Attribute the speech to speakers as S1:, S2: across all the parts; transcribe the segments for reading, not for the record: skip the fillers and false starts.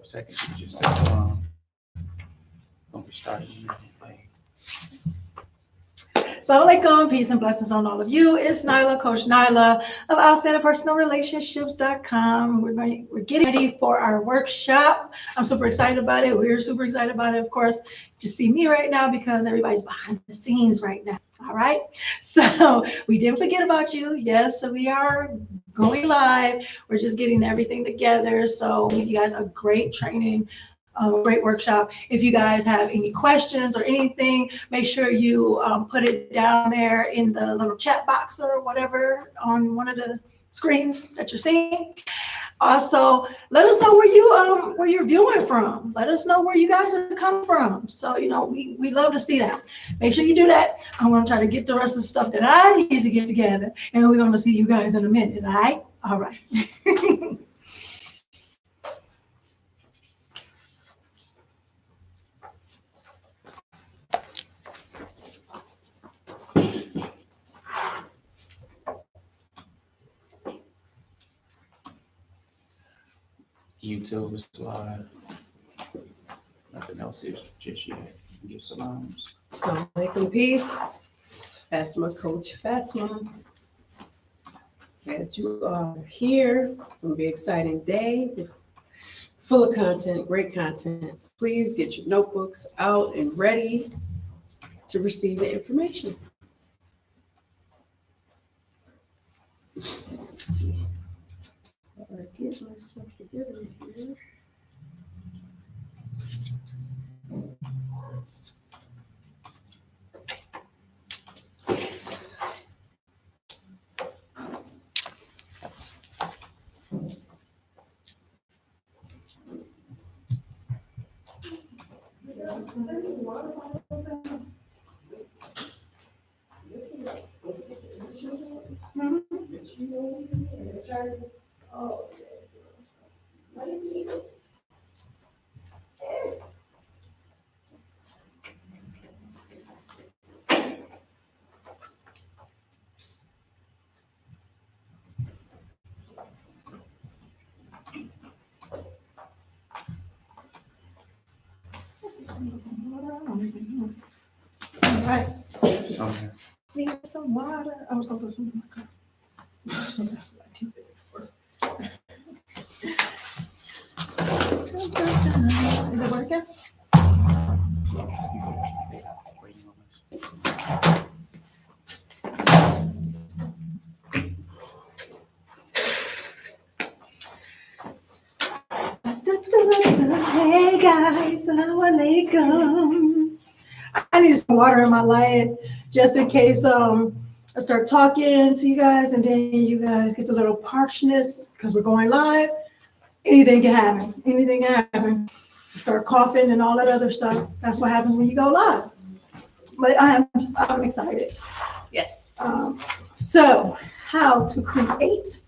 S1: couple seconds. You just gonna be starting.
S2: Assalamu alaikum, peace and blessings on all of you. It's Nyla, Coach Nyla of OutstandingPersonalRelationships.com. We're getting ready for our workshop. I'm super excited about it. We're super excited about it, of course. Just see me right now because everybody's behind the scenes right now. All right. So we didn't forget about you. Yes, so we are going live. We're just getting everything together. So we give you guys a great training. A great workshop. If you guys have any questions or anything, make sure you put it down there in the little chat box or whatever on one of the screens that you're seeing. Also, let us know where you're viewing from. Let us know where you guys are coming from. So, we love to see that. Make sure you do that. I'm going to try to get the rest of the stuff that I need to get together, and we're going to see you guys in a minute. All right? All right.
S1: YouTube is live. Nothing else is just yet. Give salams.
S3: Assalamu alaikum, peace. Fatimah, Coach Fatimah. Glad you are here. It's going to be an exciting day. Full of content, great content. Please get your notebooks out and ready to receive the information. Let's see. I'll get myself together here.
S2: All right.
S1: Somewhere.
S2: We got some water. I was going to put some in my cup. So that's what I keep it for. Is it working? Hey guys, assalamu alaikum. I need some water in my life just in case I start talking to you guys and then you guys get a little parchness because we're going live. Anything can happen. Anything can happen. Start coughing and all that other stuff. That's what happens when you go live. But I'm excited.
S3: Yes.
S2: So, how to create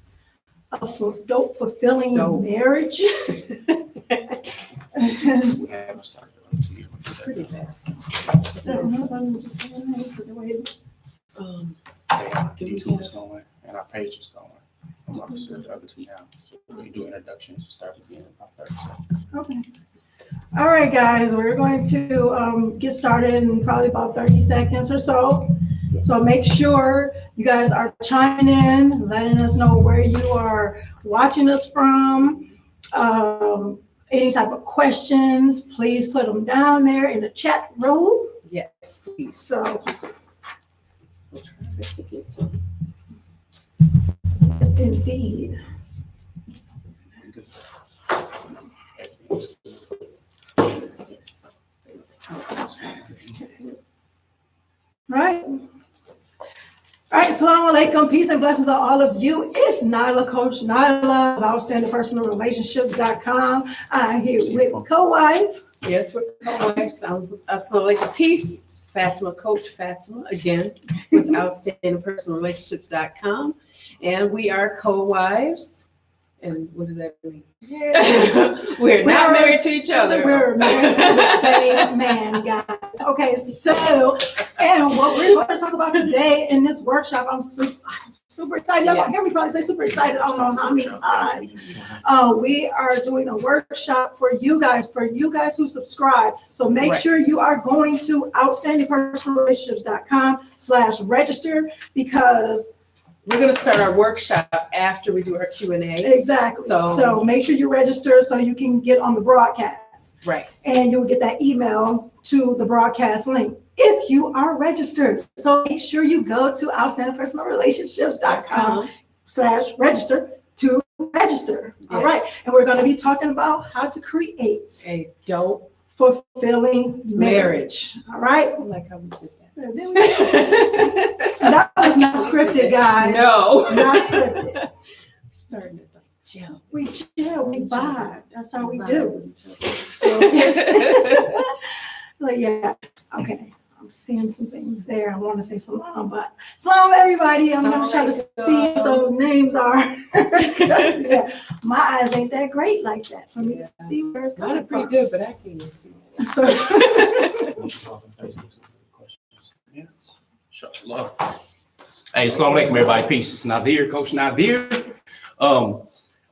S2: a fulfilling marriage?
S3: It's pretty bad.
S1: YouTube is going and our page is going. I'm about to start the other two now. So we do introductions, start again in about 30 seconds.
S2: Okay. All right, guys, we're going to get started in probably about 30 seconds or so. So make sure you guys are chiming in, letting us know where you are watching us from. Any type of questions, please put them down there in the chat room.
S3: Yes, please.
S2: So,
S3: We'll try our best to get to.
S2: yes, indeed.
S3: Yes.
S2: Right. All right, assalamu alaikum, peace and blessings on all of you. It's Nyla, Coach Nyla of OutstandingPersonalRelationships.com. I'm here with my co-wife.
S3: Yes, we're co-wives. Assalamu alaikum, peace. Fatimah, Coach Fatimah, again, with OutstandingPersonalRelationships.com. And we are co-wives. And what does that mean?
S2: Yeah.
S3: We're not married to each other.
S2: We're married to the same man, guys. Okay, so, and what we're going to talk about today in this workshop, I'm Super excited. Y'all
S3: Yes.
S2: hear me probably say super excited. I don't know how many times. We are doing a workshop for you guys who subscribe. So make
S3: Right.
S2: sure you are going to outstandingpersonalrelationships.com/register because
S3: We're gonna start our workshop after we do our Q&A.
S2: exactly.
S3: So-
S2: So make sure you register so you can get on the broadcast.
S3: Right.
S2: And you'll get that email to the broadcast link if you are registered. So make sure you go to outstandingpersonalrelationships.com/register to register. All right.
S3: Yes.
S2: And we're going to be talking about how to create
S3: A dope
S2: fulfilling marriage. All right.
S3: I like how we just said.
S2: And that was not scripted, guys.
S3: No.
S2: Not scripted.
S3: Starting to gel.
S2: We chill, we vibe. That's how we
S3: Vibe
S2: do.
S3: with each other.
S2: So, like, yeah, okay. I'm seeing some things there. I want to say salam, but salam, everybody. I'm going to try to see if those names are. Yeah, my eyes ain't that great like that for me to see where it's
S3: Mine
S2: coming
S3: are pretty
S2: from.
S3: good, but I can't even see it.
S2: So,
S1: Yes. Shalom. Hey, assalamu alaikum, everybody. Peace. It's Nazir, Coach Nazir.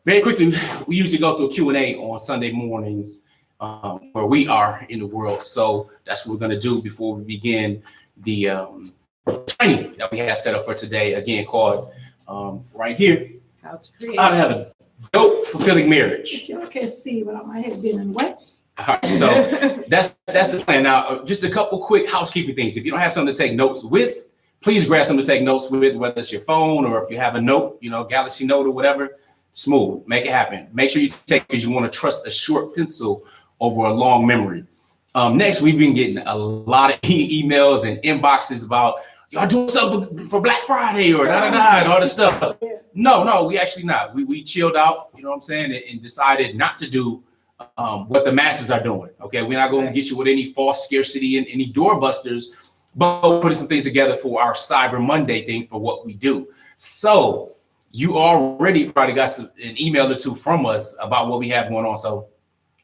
S1: Very quickly, we usually go through a Q&A on Sunday mornings where we are in the world. So that's what we're going to do before we begin the training that we have set up for today, again, called right here,
S3: How to create.
S1: how to have a dope, fulfilling marriage.
S2: if y'all can see without my head being in the way.
S1: All right, so that's the plan. Now, just a couple quick housekeeping things. If you don't have something to take notes with, please grab something to take notes with, whether it's your phone or if you have a note, Galaxy Note or whatever. Smooth, make it happen. Make sure you take because you want to trust a short pencil over a long memory. Next, we've been getting a lot of emails and inboxes about y'all doing something for Black Friday or and all this stuff. No, we actually not. We chilled out, you know what I'm saying, and decided not to do what the masses are doing. Okay, we're not going to get you with any false scarcity and any doorbusters, but we're putting some things together for our Cyber Monday thing for what we do. So you already probably got an email or two from us about what we have going on. So,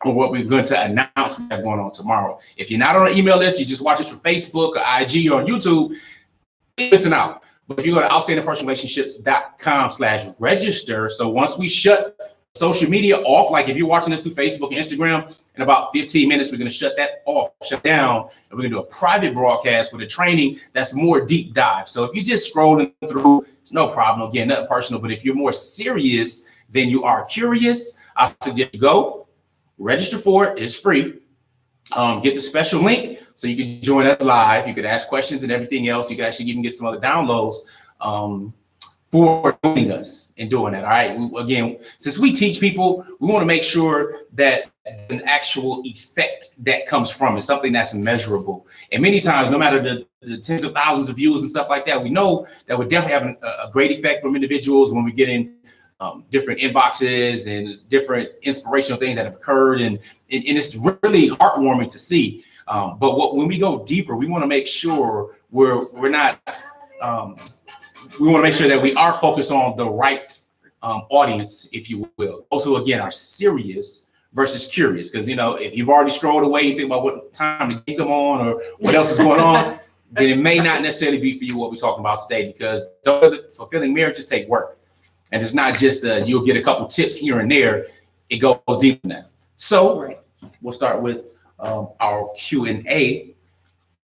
S1: or what we're going to announce we have going on tomorrow. If you're not on an email list, you just watch us from Facebook or IG or on YouTube, listen out. But if you go to outstandingpersonalrelationships.com/register, so once we shut social media off, like if you're watching this through Facebook and Instagram, in about 15 minutes, we're going to shut that off, shut down, and we're going to do a private broadcast with a training that's more deep dive. So if you're just scrolling through, it's no problem. Again, nothing personal, but if you're more serious than you are curious, I suggest you go register for it. It's free. Get the special link so you can join us live. You could ask questions and everything else. You can actually even get some other downloads for joining us and doing that. All right. Again, since we teach people, we want to make sure that an actual effect that comes from it, something that's measurable. And many times, no matter the tens of thousands of views and stuff like that, we know that we're definitely having a great effect from individuals when we get in different inboxes and different inspirational things that have occurred. And it's really heartwarming to see. But when we go deeper, we want to make sure we're not, we want to make sure that we are focused on the right audience, if you will. Also, again, are serious versus curious. Because, if you've already strolled away, you think about what time to get them on or what else is going on, then it may not necessarily be for you what we're talking about today, because fulfilling marriages take work. And it's not just you'll get a couple tips here and there. It goes deeper than that. So we'll start with our Q&A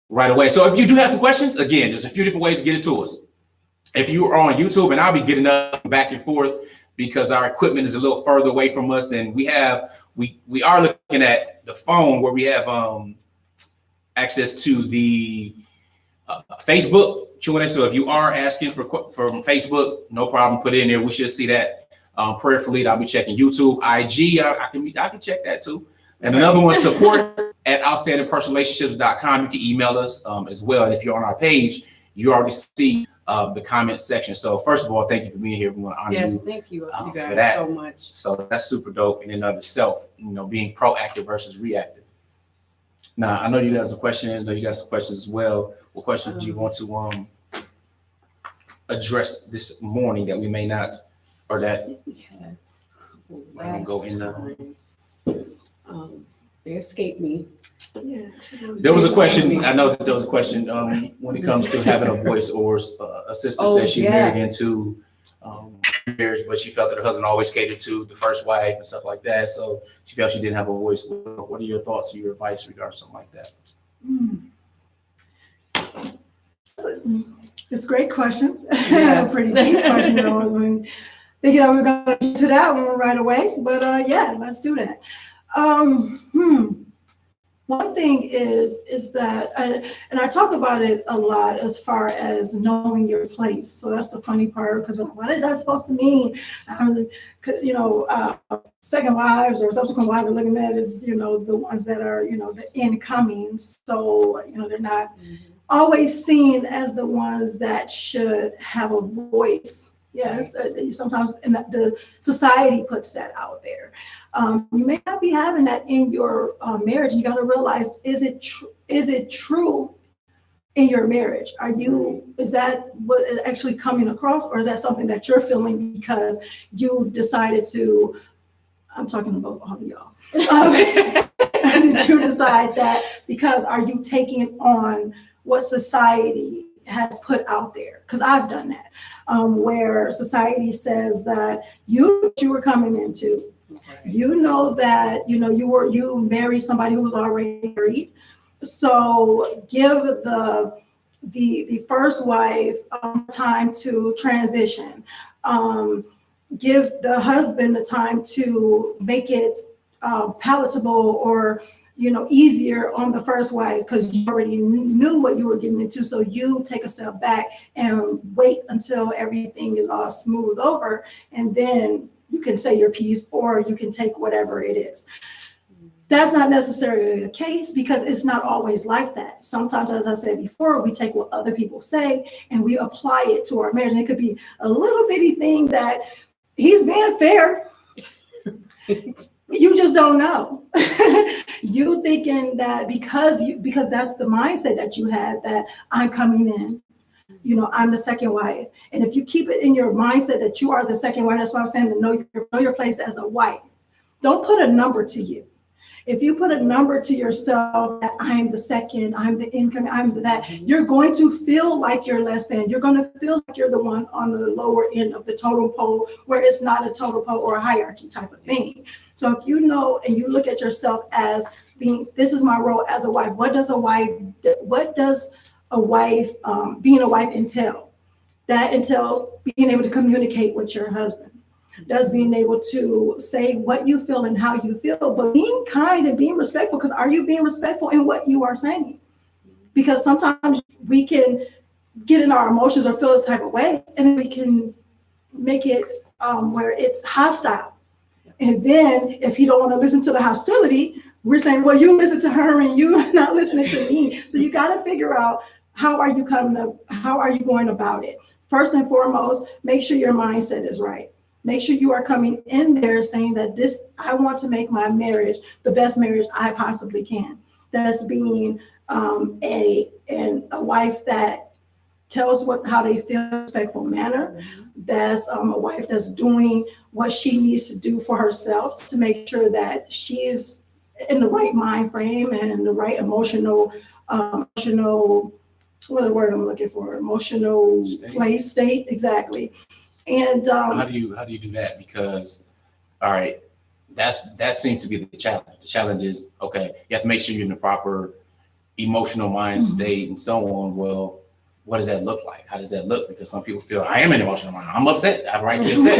S1: right away. So if you do have some questions, again, there's a few different ways to get it to us. If you are on YouTube, and I'll be getting up back and forth because our equipment is a little further away from us, and we are looking at the phone where we have access to the Facebook Q&A. So if you are asking for Facebook, no problem, put it in there. We should see that prayerfully. I'll be checking YouTube, IG. I can check that too. And another one, support@outstandingpersonalrelationships.com. You can email us as well. And if you're on our page, you already see the comment section. So first of all, thank you for being here. We want to honor you.
S3: Yes, thank you
S1: for
S3: guys so much.
S1: So that's super dope in and of itself, being proactive versus reactive. Now, I know you guys have questions. I know you guys have questions as well. What questions do you want to address this morning that we may not, or that
S3: We had
S1: go in the...
S3: they escaped me.
S2: Yeah.
S1: There was a question. I know that there was a question when it comes to having a voice, or a sister said she married into marriage, but she felt that her husband always catered to the first wife and stuff like that. So she felt she didn't have a voice. What are your thoughts or your advice regarding something like that?
S2: It's a great question.
S3: Yeah.
S2: Pretty deep question. I was thinking I was going to get to that one right away, but yeah, let's do that. One thing is that, and I talk about it a lot as far as knowing your place. So that's the funny part, because what is that supposed to mean? Second wives or subsequent wives are looking at as, the ones that are, the incoming. So, they're not always seen as the ones that should have a voice. Yes, sometimes the society puts that out there. You may not be having that in your marriage. You got to realize, is it true in your marriage? Is that what is actually coming across, or is that something that you're feeling because you decided to? I'm talking about all of y'all. Did you decide that because are you taking on what society has put out there? Because I've done that, where society says that you were coming into, that you married somebody who was already married, so give the first wife time to transition, give the husband the time to make it palatable or easier on the first wife, because you already knew what you were getting into. So you take a step back and wait until everything is all smooth over, and then you can say your piece, or you can take whatever it is. That's not necessarily the case, because it's not always like that. Sometimes, as I said before, we take what other people say and we apply it to our marriage. And it could be a little bitty thing that he's being fair. You just don't know. You thinking that because that's the mindset that you had, that I'm coming in, I'm the second wife. And if you keep it in your mindset that you are the second wife, that's why I'm saying to know your place as a wife. Don't put a number to you. If you put a number to yourself that I'm the second, I'm the income, I'm that, you're going to feel like you're less than. You're going to feel like you're the one on the lower end of the totem pole, where it's not a totem pole or a hierarchy type of thing. So if you know and you look at yourself as being, this is my role as a wife. What does a wife being a wife entail? That entails being able to communicate with your husband. Does being able to say what you feel and how you feel, but being kind and being respectful. Because are you being respectful in what you are saying? Because sometimes we can get in our emotions or feel this type of way, and we can make it where it's hostile. And then if you don't want to listen to the hostility, we're saying, well, you listen to her and you're not listening to me. So you got to figure out, how are you going about it? First and foremost, make sure your mindset is right. Make sure you are coming in there saying that I want to make my marriage the best marriage I possibly can. That's being a wife that tells how they feel in a respectful manner. That's a wife that's doing what she needs to do for herself to make sure that she's in the right mind frame and the right emotional, what the word I'm looking for? Emotional state, exactly. And
S1: how do you do that? Because, all right, that seems to be the challenge. The challenge is, okay, you have to make sure you're in the proper emotional mind state and so on. Well, what does that look like? How does that look? Because some people feel I am an emotional mind. I'm upset. I have a right to be upset.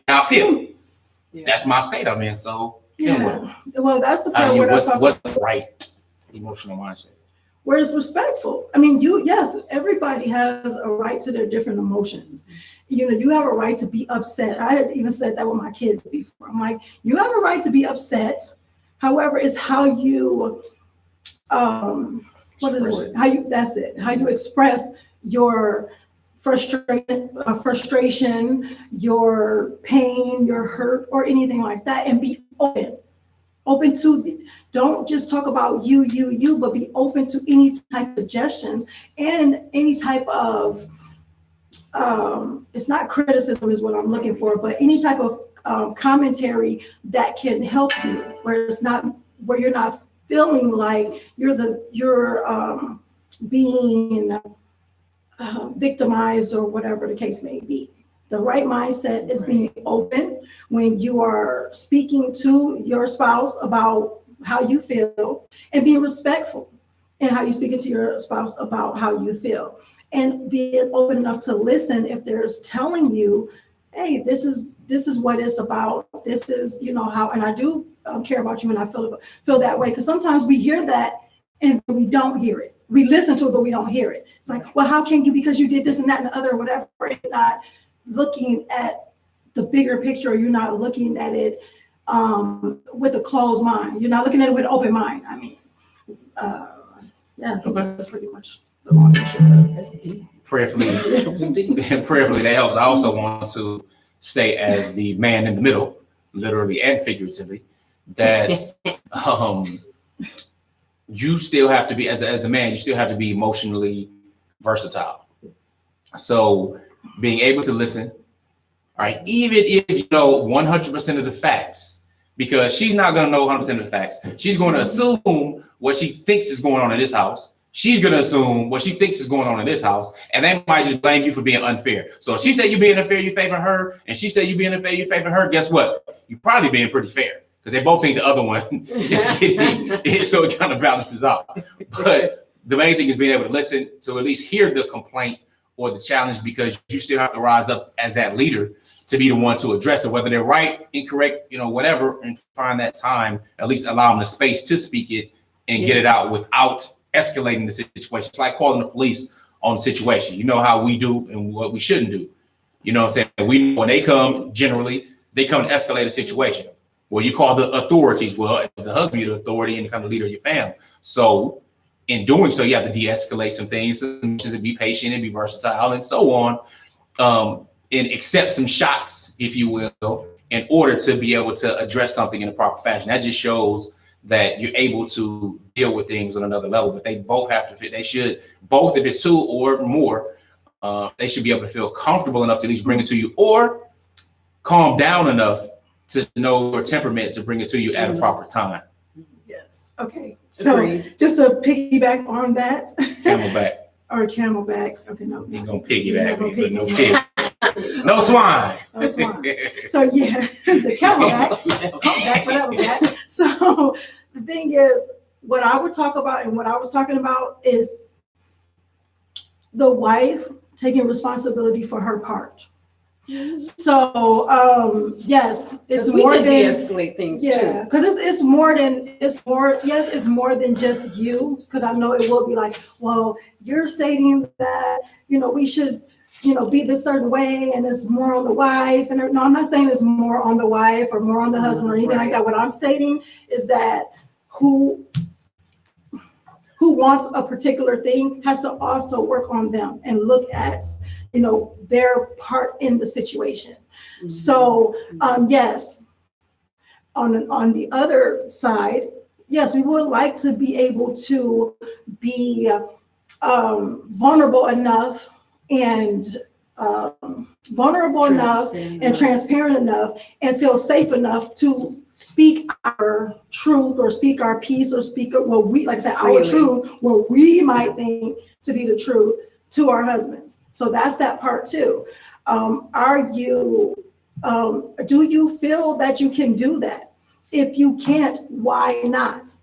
S1: I feel. Yeah. That's my state I'm in. So
S2: yeah. Well, that's the part where
S1: what's the right emotional mindset?
S2: Where it's respectful. I mean, everybody has a right to their different emotions. You have a right to be upset. I had even said that with my kids before. I'm like, you have a right to be upset. However, it's how you, that's it. How you express your frustration, your pain, your hurt, or anything like that, and be open to don't just talk about you, but be open to any type of suggestions and any type of, it's not criticism is what I'm looking for, but any type of commentary that can help you, where you're not feeling like you're being victimized or whatever the case may be. The right mindset is being open when you are speaking to your spouse about how you feel, and being respectful in how you speak to your spouse about how you feel, and being open enough to listen if there's telling you, hey, this is what it's about. This is, how, and I do care about you, and I feel that way. Because sometimes we hear that and we don't hear it. We listen to it, but we don't hear it. It's like, well, how can you, because you did this and that and the other, whatever, and not looking at the bigger picture, or you're not looking at it with a closed mind. You're not looking at it with an open mind. I mean, that's pretty much the long picture.
S3: That's deep.
S1: Prayerfully, that helps. I also want to stay as the man in the middle, literally and figuratively, that you still have to be, as the man, you still have to be emotionally versatile. So being able to listen, all right, even if you know 100% of the facts, because she's not going to know 100% of the facts. She's going to assume what she thinks is going on in this house. She's going to assume what she thinks is going on in this house, and they might just blame you for being unfair. So if she said you being unfair, you favor her, and she said you being unfair, you favor her, guess what? You're probably being pretty fair, because they both think the other one is getting, so it kind of balances out. But the main thing is being able to listen, to at least hear the complaint or the challenge, because you still have to rise up as that leader to be the one to address it, whether they're right, incorrect, whatever, and find that time, at least allow them the space to speak it and get it out without escalating the situation. It's like calling the police on the situation. You know how we do and what we shouldn't do. You know what I'm saying? We, when they come, generally, they come to escalate a situation. Well, you call the authorities. Well, as the husband, you're the authority and kind of leader of your family. So in doing so, you have to de-escalate some things, and be patient and be versatile and so on. And accept some shots, if you will, in order to be able to address something in a proper fashion. That just shows that you're able to deal with things on another level. But they both have to fit. They should both, if it's two or more, they should be able to feel comfortable enough to at least bring it to you, or calm down enough to know your temperament to bring it to you at a proper time.
S2: Yes. Okay. So
S3: Agreed.
S2: just to piggyback on that.
S1: Camelback.
S2: Or camelback. Okay, no.
S1: Ain't gonna piggyback, but no pig. No swine.
S2: No swine. So yeah, it's a camelback, whatever back. So the thing is, what I would talk about and what I was talking about is the wife taking responsibility for her part. So yes, it's more than
S3: de-escalate things too.
S2: Because it's more than just you. Because I know it will be like, well, you're stating that we should be this certain way, and it's more on the wife. And no, I'm not saying it's more on the wife or more on the husband or anything like that. What I'm stating is that who wants a particular thing has to also work on them and look at their part in the situation. Mm-hmm. So yes, on the other side, yes, we would like to be able to be vulnerable enough and transparent enough and feel safe enough to speak our truth or speak our piece or speak what we, like I said, our truth, what we might think to be the truth to our husbands. So that's that part too. Do you feel that you can do that? If you can't, why not?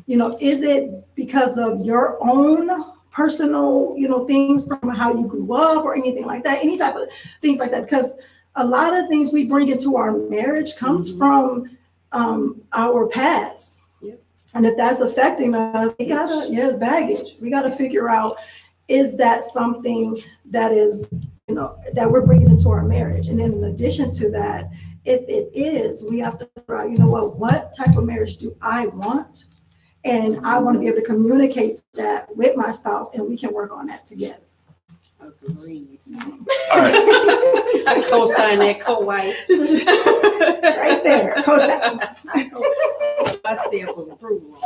S2: Is it because of your own personal, things from how you grew up or anything like that, any type of things like that? Because a lot of things we bring into our marriage comes from our past. Yep. And if that's affecting us, it's baggage. We gotta figure out, is that something that is, that we're bringing into our marriage? And then in addition to that, if it is, we have to figure out, what type of marriage do I want? And I want to be able to communicate that with my spouse, and we can work on that together.
S3: Agreed.
S1: All right.
S3: I co-sign that, co-wife.
S2: Right there, co-sign.
S3: I stamp of approval.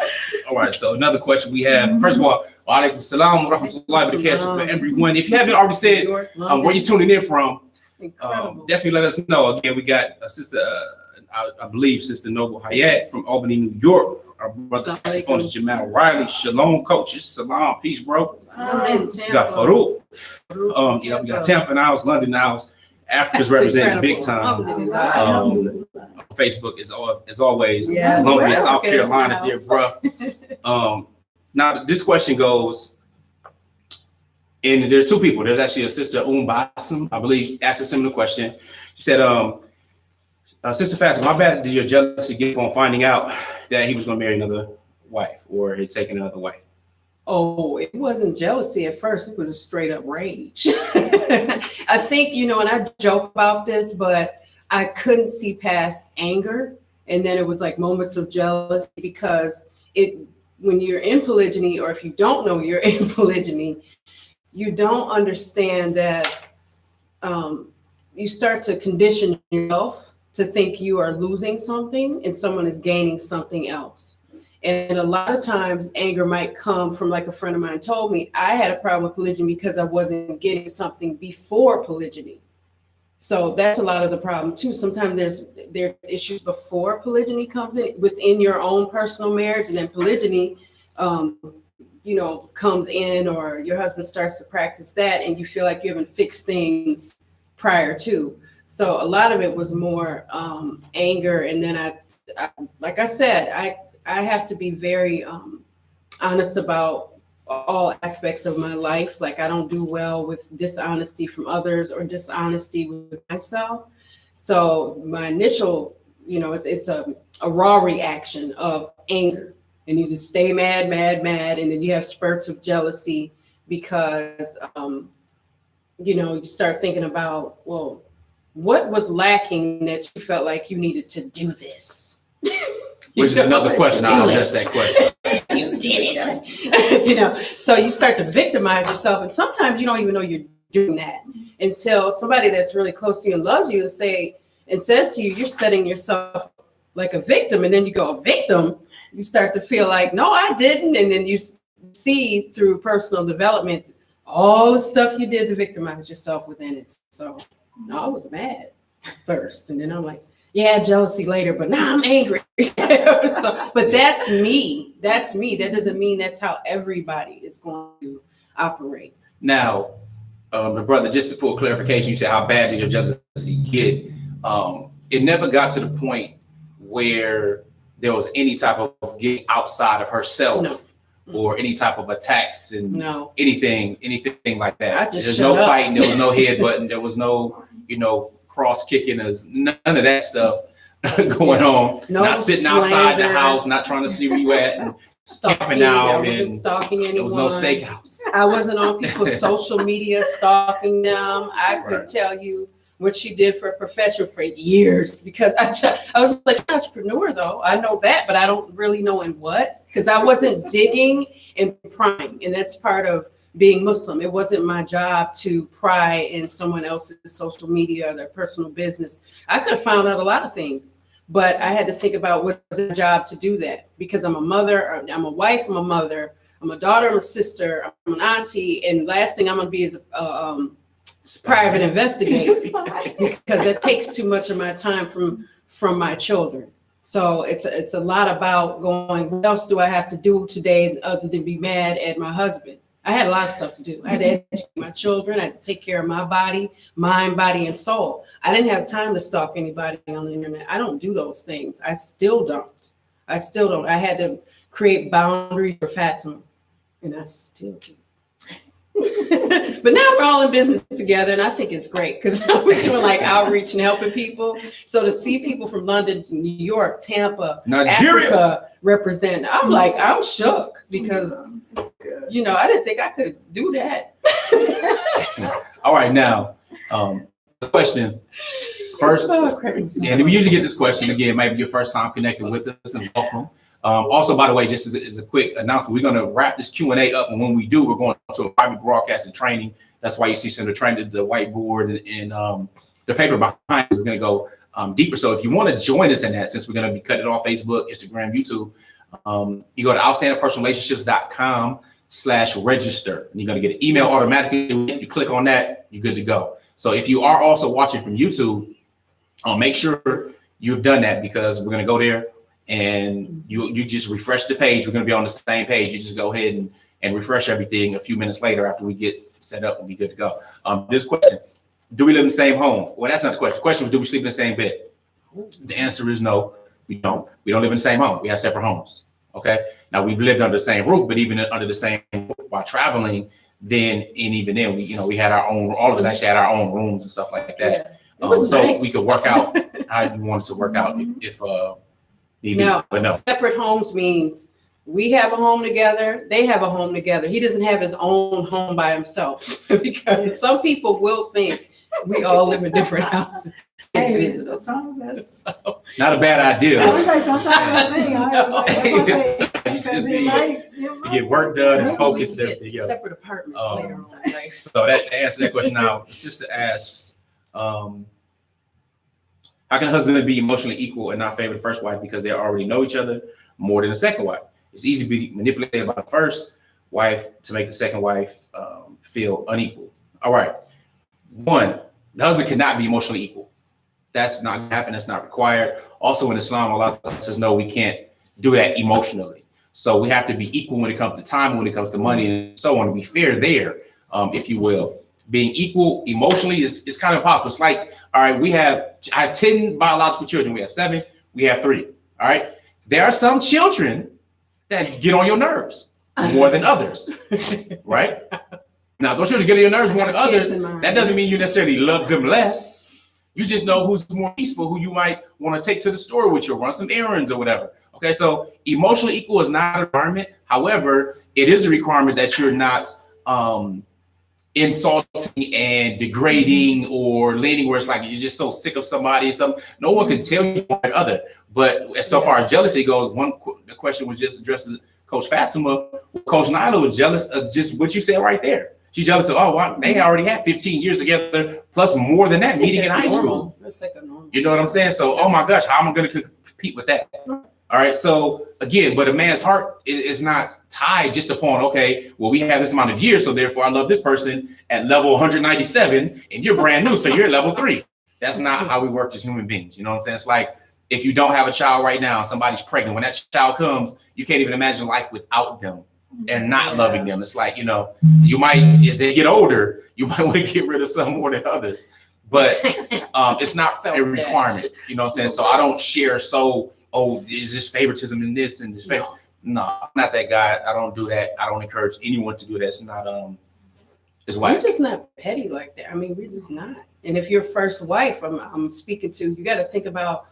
S1: All right, so another question we have. First of all, wa alaikum salam wa rahmatullahi wa barakatuh for everyone. If you haven't already said where you're tuning in from, definitely let us know. Again, we got a sister, I believe Sister Noble Hayat from Albany, New York, our brother
S3: Assalamu
S1: saxophonist Jamal Riley. Shalom, coaches. Salam, peace, bro.
S3: London,
S1: We got
S3: Tampa.
S1: Farouk. Yeah, we got Tampa in the house, London in the house. Africa's represented big time. Facebook is as always.
S3: Yeah,
S1: Columbia,
S3: well,
S1: South
S3: okay,
S1: Carolina,
S3: house.
S1: dear bro. Now this question goes, and there's two people. There's actually a sister Basim, I believe, asked a similar question. She said, Sister Fatima, my bad did your jealousy get on finding out that he was going to marry another wife or had taken another wife?
S3: Oh, it wasn't jealousy at first. It was a straight up rage. I think, and I joke about this, but I couldn't see past anger. And then it was like moments of jealousy because when you're in polygyny, or if you don't know you're in polygyny, you don't understand that you start to condition yourself to think you are losing something and someone is gaining something else. And a lot of times anger might come from, like a friend of mine told me, I had a problem with polygyny because I wasn't getting something before polygyny. So that's a lot of the problem too. Sometimes there's issues before polygyny comes in within your own personal marriage, and then polygyny, comes in, or your husband starts to practice that, and you feel like you haven't fixed things prior to. So a lot of it was more anger, and then I like I said, I have to be very honest about all aspects of my life. Like, I don't do well with dishonesty from others or dishonesty with myself. So my initial, it's a raw reaction of anger, and you just stay mad, and then you have spurts of jealousy because, you start thinking about, well, what was lacking that you felt like you needed to do this?
S1: Which is another question. I'll address that question.
S3: You did it. So you start to victimize yourself. And sometimes you don't even know you're doing that until somebody that's really close to you and loves you and says to you, you're setting yourself like a victim. And then you go, a victim? You start to feel like, no, I didn't. And then you see through personal development all the stuff you did to victimize yourself within it. So no, I was mad first. And then I'm like, yeah, jealousy later, but now I'm angry. But that's me. That's me. That doesn't mean that's how everybody is going to operate.
S1: Now, my brother, just for clarification, you said, how bad did your jealousy get? It never got to the point where there was any type of getting outside of herself.
S3: No.
S1: Or any type of attacks and
S3: No.
S1: anything like that.
S3: There's
S1: no fighting, there was no headbutting, there was no, cross kicking, there's none of that stuff going on.
S3: No
S1: not sitting outside the house, not trying to see where you at and camping out.
S3: I wasn't stalking anyone.
S1: There was no steakhouse.
S3: I wasn't on people's social media stalking them. I could tell you what she did for a profession for years, because I was like an entrepreneur though. I know that, but I don't really know in what, because I wasn't digging and prying. And that's part of being Muslim. It wasn't my job to pry in someone else's social media or their personal business. I could have found out a lot of things, but I had to think about what was the job to do that, because I'm a mother, I'm a wife, I'm a mother, I'm a daughter, I'm a sister, I'm an auntie, and last thing I'm going to be is private investigator, because that takes too much of my time from my children. So it's a lot about going, what else do I have to do today other than be mad at my husband? I had a lot of stuff to do. I had to educate my children. I had to take care of my body, mind, body, and soul. I didn't have time to stalk anybody on the internet. I don't do those things. I still don't. I had to create boundaries for Fatimah, and I still do. But now we're all in business together, and I think it's great because we're doing like outreach and helping people. So to see people from London to New York, Tampa,
S1: Nigeria,
S3: Africa represent, I'm shook, because I didn't think I could do that.
S1: All right, now the question first, and we usually get this question again, maybe your first time connecting with us, and welcome. Also, by the way, just as a quick announcement, we're going to wrap this Q&A up, and when we do, we're going to a private broadcast and training. That's why you see some of the training, the whiteboard and the paper behind us. We're going to go deeper. So if you want to join us in that, since we're going to be cutting it off Facebook, Instagram, YouTube, you go to outstandingpersonalrelationships.com/register, and you're going to get an email automatically. You click on that, you're good to go. So if you are also watching from YouTube, make sure you've done that, because we're going to go there. and you just refresh the page. We're going to be on the same page. You just go ahead and refresh everything a few minutes later after we get set up and be good to go. This question, do we live in the same home? Well, that's not the question. The question was, do we sleep in the same bed? The answer is no, we don't. We don't live in the same home. We have separate homes. Okay. Now we've lived under the same roof, but even under the same roof while traveling, even then, we had our own, all of us actually had our own rooms and stuff like that. So nice. We could work out how you wanted to work out if need be. But no.
S3: Separate homes means we have a home together, they have a home together. He doesn't have his own home by himself because some people will think we all live in different houses.
S2: Hey,
S1: not a bad idea.
S2: I was like, sometimes
S1: you just need to get work done and focus and everything else.
S3: Separate apartments later on.
S1: So that answers that question. Now, the sister asks, how can a husband be emotionally equal and not favor the first wife because they already know each other more than the second wife? It's easy to be manipulated by the first wife to make the second wife feel unequal. All right. One, the husband cannot be emotionally equal. That's not going to happen. That's not required. Also in Islam, a lot of times says, no, we can't do that emotionally. So we have to be equal when it comes to time, when it comes to money, and so on, to be fair there, if you will. Being equal emotionally is kind of impossible. It's like, all right, I have 10 biological children. We have 7, we have 3. All right. There are some children that get on your nerves more than others, right? Now, those children get on your nerves more than others. That doesn't mean you necessarily love them less. You just know who's more peaceful, who you might want to take to the store with you, or run some errands or whatever. Okay, so emotionally equal is not a requirement. However, it is a requirement that you're not insulting and degrading or leaning where it's like you're just so sick of somebody or something. No one can tell you one or the other. But as so far as jealousy goes, the question was just addressed to Coach Fatimah. Coach Nyla was jealous of just what you said right there. She's jealous of, wow, they already had 15 years together, plus more than that, meeting in high school. That's like a normal. You know what I'm saying? So, oh my gosh, how am I going to compete with that? All right. So again, but a man's heart is not tied just upon, okay, well, we have this amount of years, so therefore I love this person at level 197 and you're brand new, so you're at level 3. That's not how we work as human beings. You know what I'm saying? It's like if you don't have a child right now, somebody's pregnant, when that child comes, you can't even imagine life without them and not loving them. It's like, you might, as they get older, you might want to get rid of some more than others, but it's not a requirement. You know what I'm saying? So I don't share is this favoritism in this and this? No, I'm not that guy. I don't do that. I don't encourage anyone to do that. It's not, it's why.
S3: We're just not petty like that. I mean, we're just not. And if your first wife, I'm speaking to, you got to think about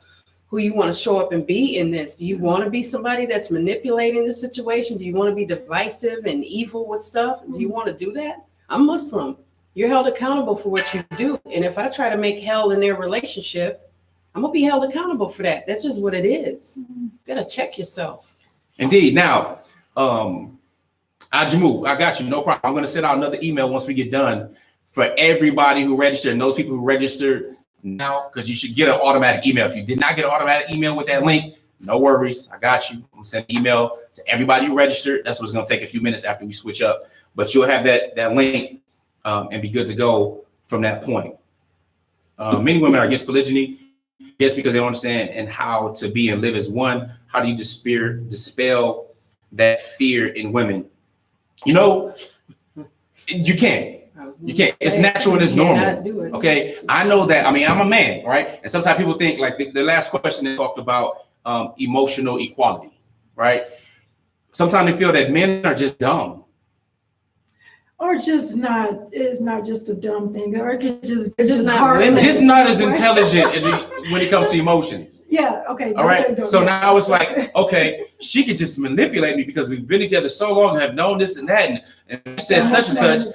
S3: who you want to show up and be in this. Do you want to be somebody that's manipulating the situation? Do you want to be divisive and evil with stuff? Do you want to do that? I'm Muslim. You're held accountable for what you do. And if I try to make hell in their relationship, I'm going to be held accountable for that. That's just what it is. You got to check yourself.
S1: Indeed. Now, Ajamu, I got you. No problem. I'm going to send out another email once we get done for everybody who registered and those people who registered now, because you should get an automatic email. If you did not get an automatic email with that link, no worries. I got you. I'm going to send an email to everybody who registered. That's what's going to take a few minutes after we switch up. But you'll have that link and be good to go from that point. Many women are against polygyny. Yes, because they don't understand and how to be and live as one. How do you dispel that fear in women? You can't. You can't. It's natural and it's normal. Okay. I know that. I mean, I'm a man, right? And sometimes people think like the last question they talked about emotional equality, right? Sometimes they feel that men are just dumb.
S2: Or just not, it's not just a dumb thing, or it could just
S1: not as intelligent when it comes to emotions.
S2: Yeah, okay.
S1: All right. So now it's like, okay, she could just manipulate me because we've been together so long and have known this and that, and she said such and such.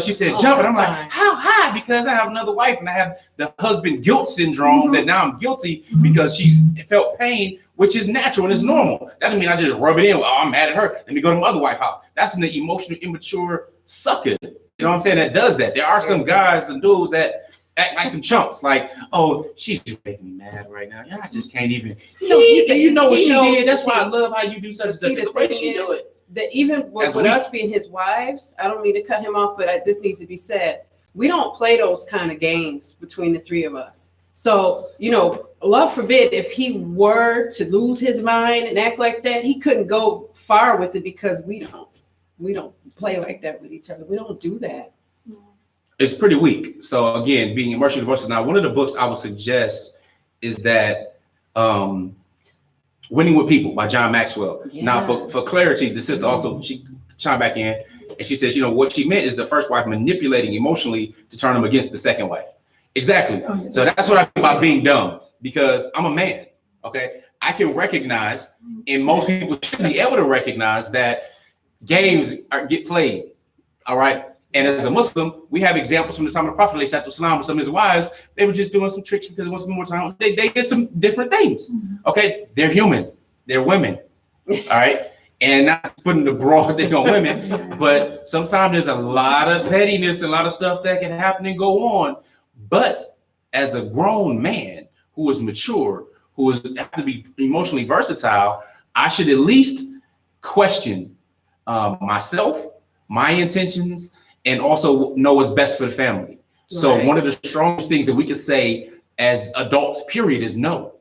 S1: She said jump, and I'm like, how high? Because I have another wife and I have the husband guilt syndrome that now I'm guilty because she's felt pain, which is natural and is normal. That doesn't mean I just rub it in. Oh, I'm mad at her. Let me go to my other wife's house. That's an emotional, immature sucker. You know what I'm saying? That does that. There are some guys and dudes that act like some chumps. Like, oh, she's just making me mad right now. Yeah, I just can't even. You know what she did. That's why I love how you do such and such. The way she do it.
S3: That even with us being his wives, I don't mean to cut him off, but this needs to be said. We don't play those kind of games between the three of us. So, Lord forbid, if he were to lose his mind and act like that, he couldn't go far with it because we don't play like that with each other. We don't do that.
S1: It's pretty weak. So again, being emotionally divorced. Now, one of the books I would suggest is that Winning with People by John Maxwell.
S3: Yeah.
S1: Now, for clarity, the sister also, she chimed back in and she says, what she meant is the first wife manipulating emotionally to turn him against the second wife. Exactly. Oh, yeah. So that's what I mean by being dumb, because I'm a man. Okay. I can recognize, and most people should be able to recognize, that games get played. All right. And as a Muslim, we have examples from the time of the Prophet with some of his wives. They were just doing some tricks because it wants more time. They did some different things. Okay, they're humans. They're women. All right, and not putting the broad thing on women, but sometimes there's a lot of pettiness, a lot of stuff that can happen and go on. But as a grown man who is mature, who is have to be emotionally versatile, I should at least question myself, my intentions, and also know what's best for the family. Right. So one of the strongest things that we can say as adults, period, is no.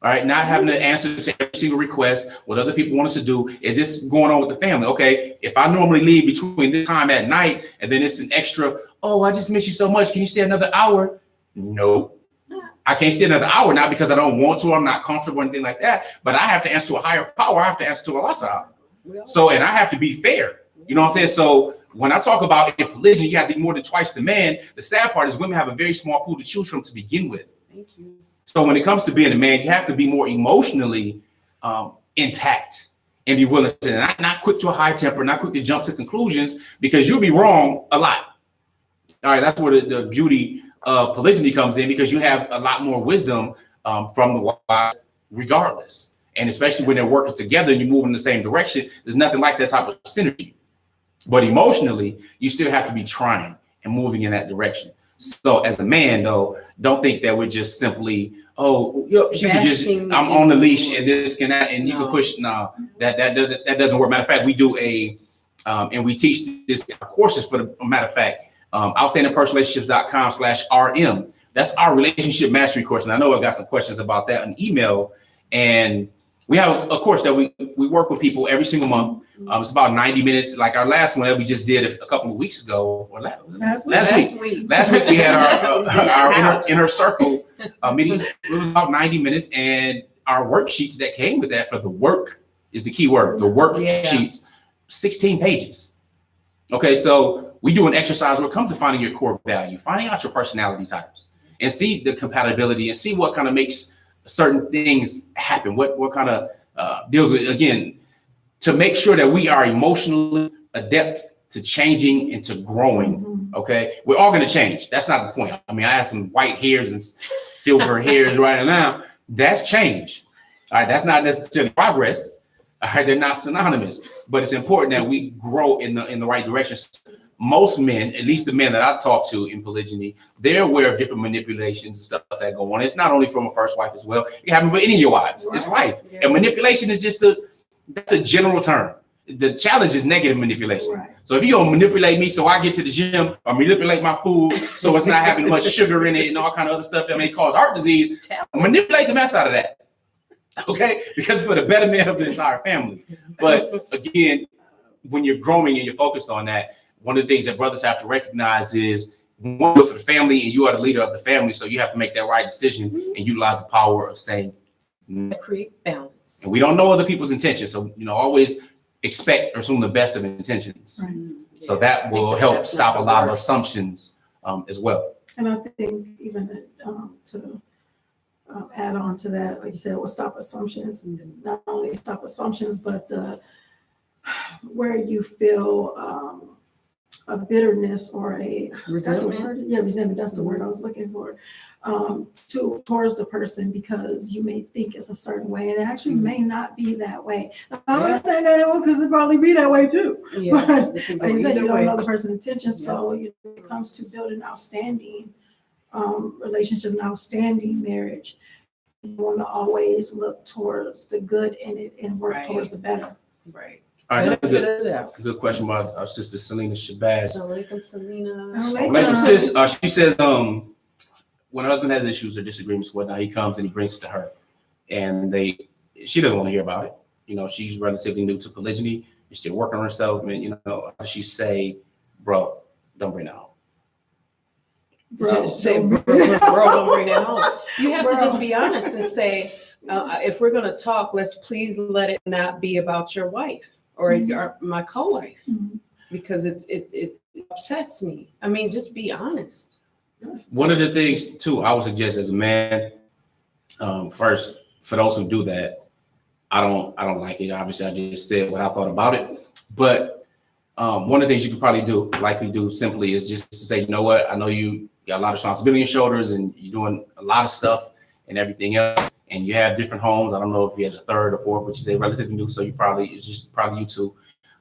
S1: All right, not having to answer to every single request, what other people want us to do. Is this going on with the family? Okay, if I normally leave between this time at night and then it's an extra, oh, I just miss you so much, can you stay another hour? No, I can't stay another hour, not because I don't want to, I'm not comfortable or anything like that, but I have to answer to a higher power. I have to answer to a lot of time. So, and I have to be fair. You know what I'm saying? So when I talk about in polygyny, you have to be more than twice the man. The sad part is women have a very small pool to choose from to begin with. Thank you. So when it comes to being a man, you have to be more emotionally intact and be willing to not quick to a high temper, not quick to jump to conclusions, because you'll be wrong a lot. All right, that's where the beauty of polygyny comes in, because you have a lot more wisdom from the wives regardless. And especially when they're working together and you move in the same direction, there's nothing like that type of synergy. But emotionally, you still have to be trying and moving in that direction. So as a man, though, don't think that we're just simply, she can just, I'm on the leash and this and that, and you can push. No, that doesn't work. Matter of fact, we do and we teach this courses for the matter of fact, outstandingpersonrelationships.com/RM. That's our relationship mastery course. And I know I got some questions about that in email. And we have a course that we work with people every single month. It's about 90 minutes, like our last one that we just did a couple of weeks ago, or last week. Last week we had our inner circle meeting. It was about 90 minutes, and our worksheets that came with that, for the work is the key word, the worksheets, 16 pages. Okay, so we do an exercise where it comes to finding your core value, finding out your personality types, and see the compatibility, and see what kind of makes certain things happen, what kind of deals with, again, to make sure that we are emotionally adept to changing and to growing. Okay, we're all going to change. That's not the point. I mean, I have some white hairs and silver hairs right now. That's change. All right, that's not necessarily progress. All right, they're not synonymous, but it's important that we grow in the right direction. Most men, at least the men that I talk to in polygyny, they're aware of different manipulations and stuff that go on. It's not only from a first wife as well. You have with any of your wives. Right. It's life. Yeah. And manipulation is just that's a general term. The challenge is negative manipulation. Right. So if you don't manipulate me so I get to the gym, or manipulate my food so it's not having much sugar in it and all kind of other stuff that may cause heart disease, manipulate the mess out of that. Okay? Because for the betterment of the entire family. But again, when you're growing and you're focused on that, one of the things that brothers have to recognize is one, for the family, and you are the leader of the family, so you have to make that right decision and utilize the power of saying,
S3: create balance.
S1: And we don't know other people's intentions, so always expect or assume the best of intentions. Right. So that will help stop a lot of assumptions as well.
S2: And I think even to add on to that, like you said, we'll stop assumptions, and not only stop assumptions, but where you feel a bitterness or a resentment. Resentment. That's the word I was looking for. Towards the person, because you may think it's a certain way, and it actually may not be that way. Now, I'm not saying that because it probably be that way too. Yeah, but like you said, you don't know the person's intentions. Yeah. So when it comes to building outstanding relationship, an outstanding marriage, you want to always look towards the good in it and work towards the better.
S3: Right.
S1: All right, good question about our sister Selena Shabazz.
S3: Assalamualaikum, Selena.
S1: Sis. She says, when a husband has issues or disagreements, whatnot, he comes and he brings it to her, and she doesn't want to hear about it. You know, she's relatively new to polygyny. She's still working on herself, and you know, she say, "Bro, don't bring that home."
S3: Bro, don't bring that home. You have to just be honest and say, if we're going to talk, let's please let it not be about your wife or my co-wife, because it upsets me. I mean, just be honest.
S1: One of the things too, I would suggest as a man, first, for those who do that, I don't like it. Obviously, I just said what I thought about it. But one of the things you could probably likely do simply is just to say, you know what, I know you got a lot of responsibility on your shoulders and you're doing a lot of stuff and everything else, and you have different homes. I don't know if he has a third or fourth, which is a relatively new, so it's just probably you two.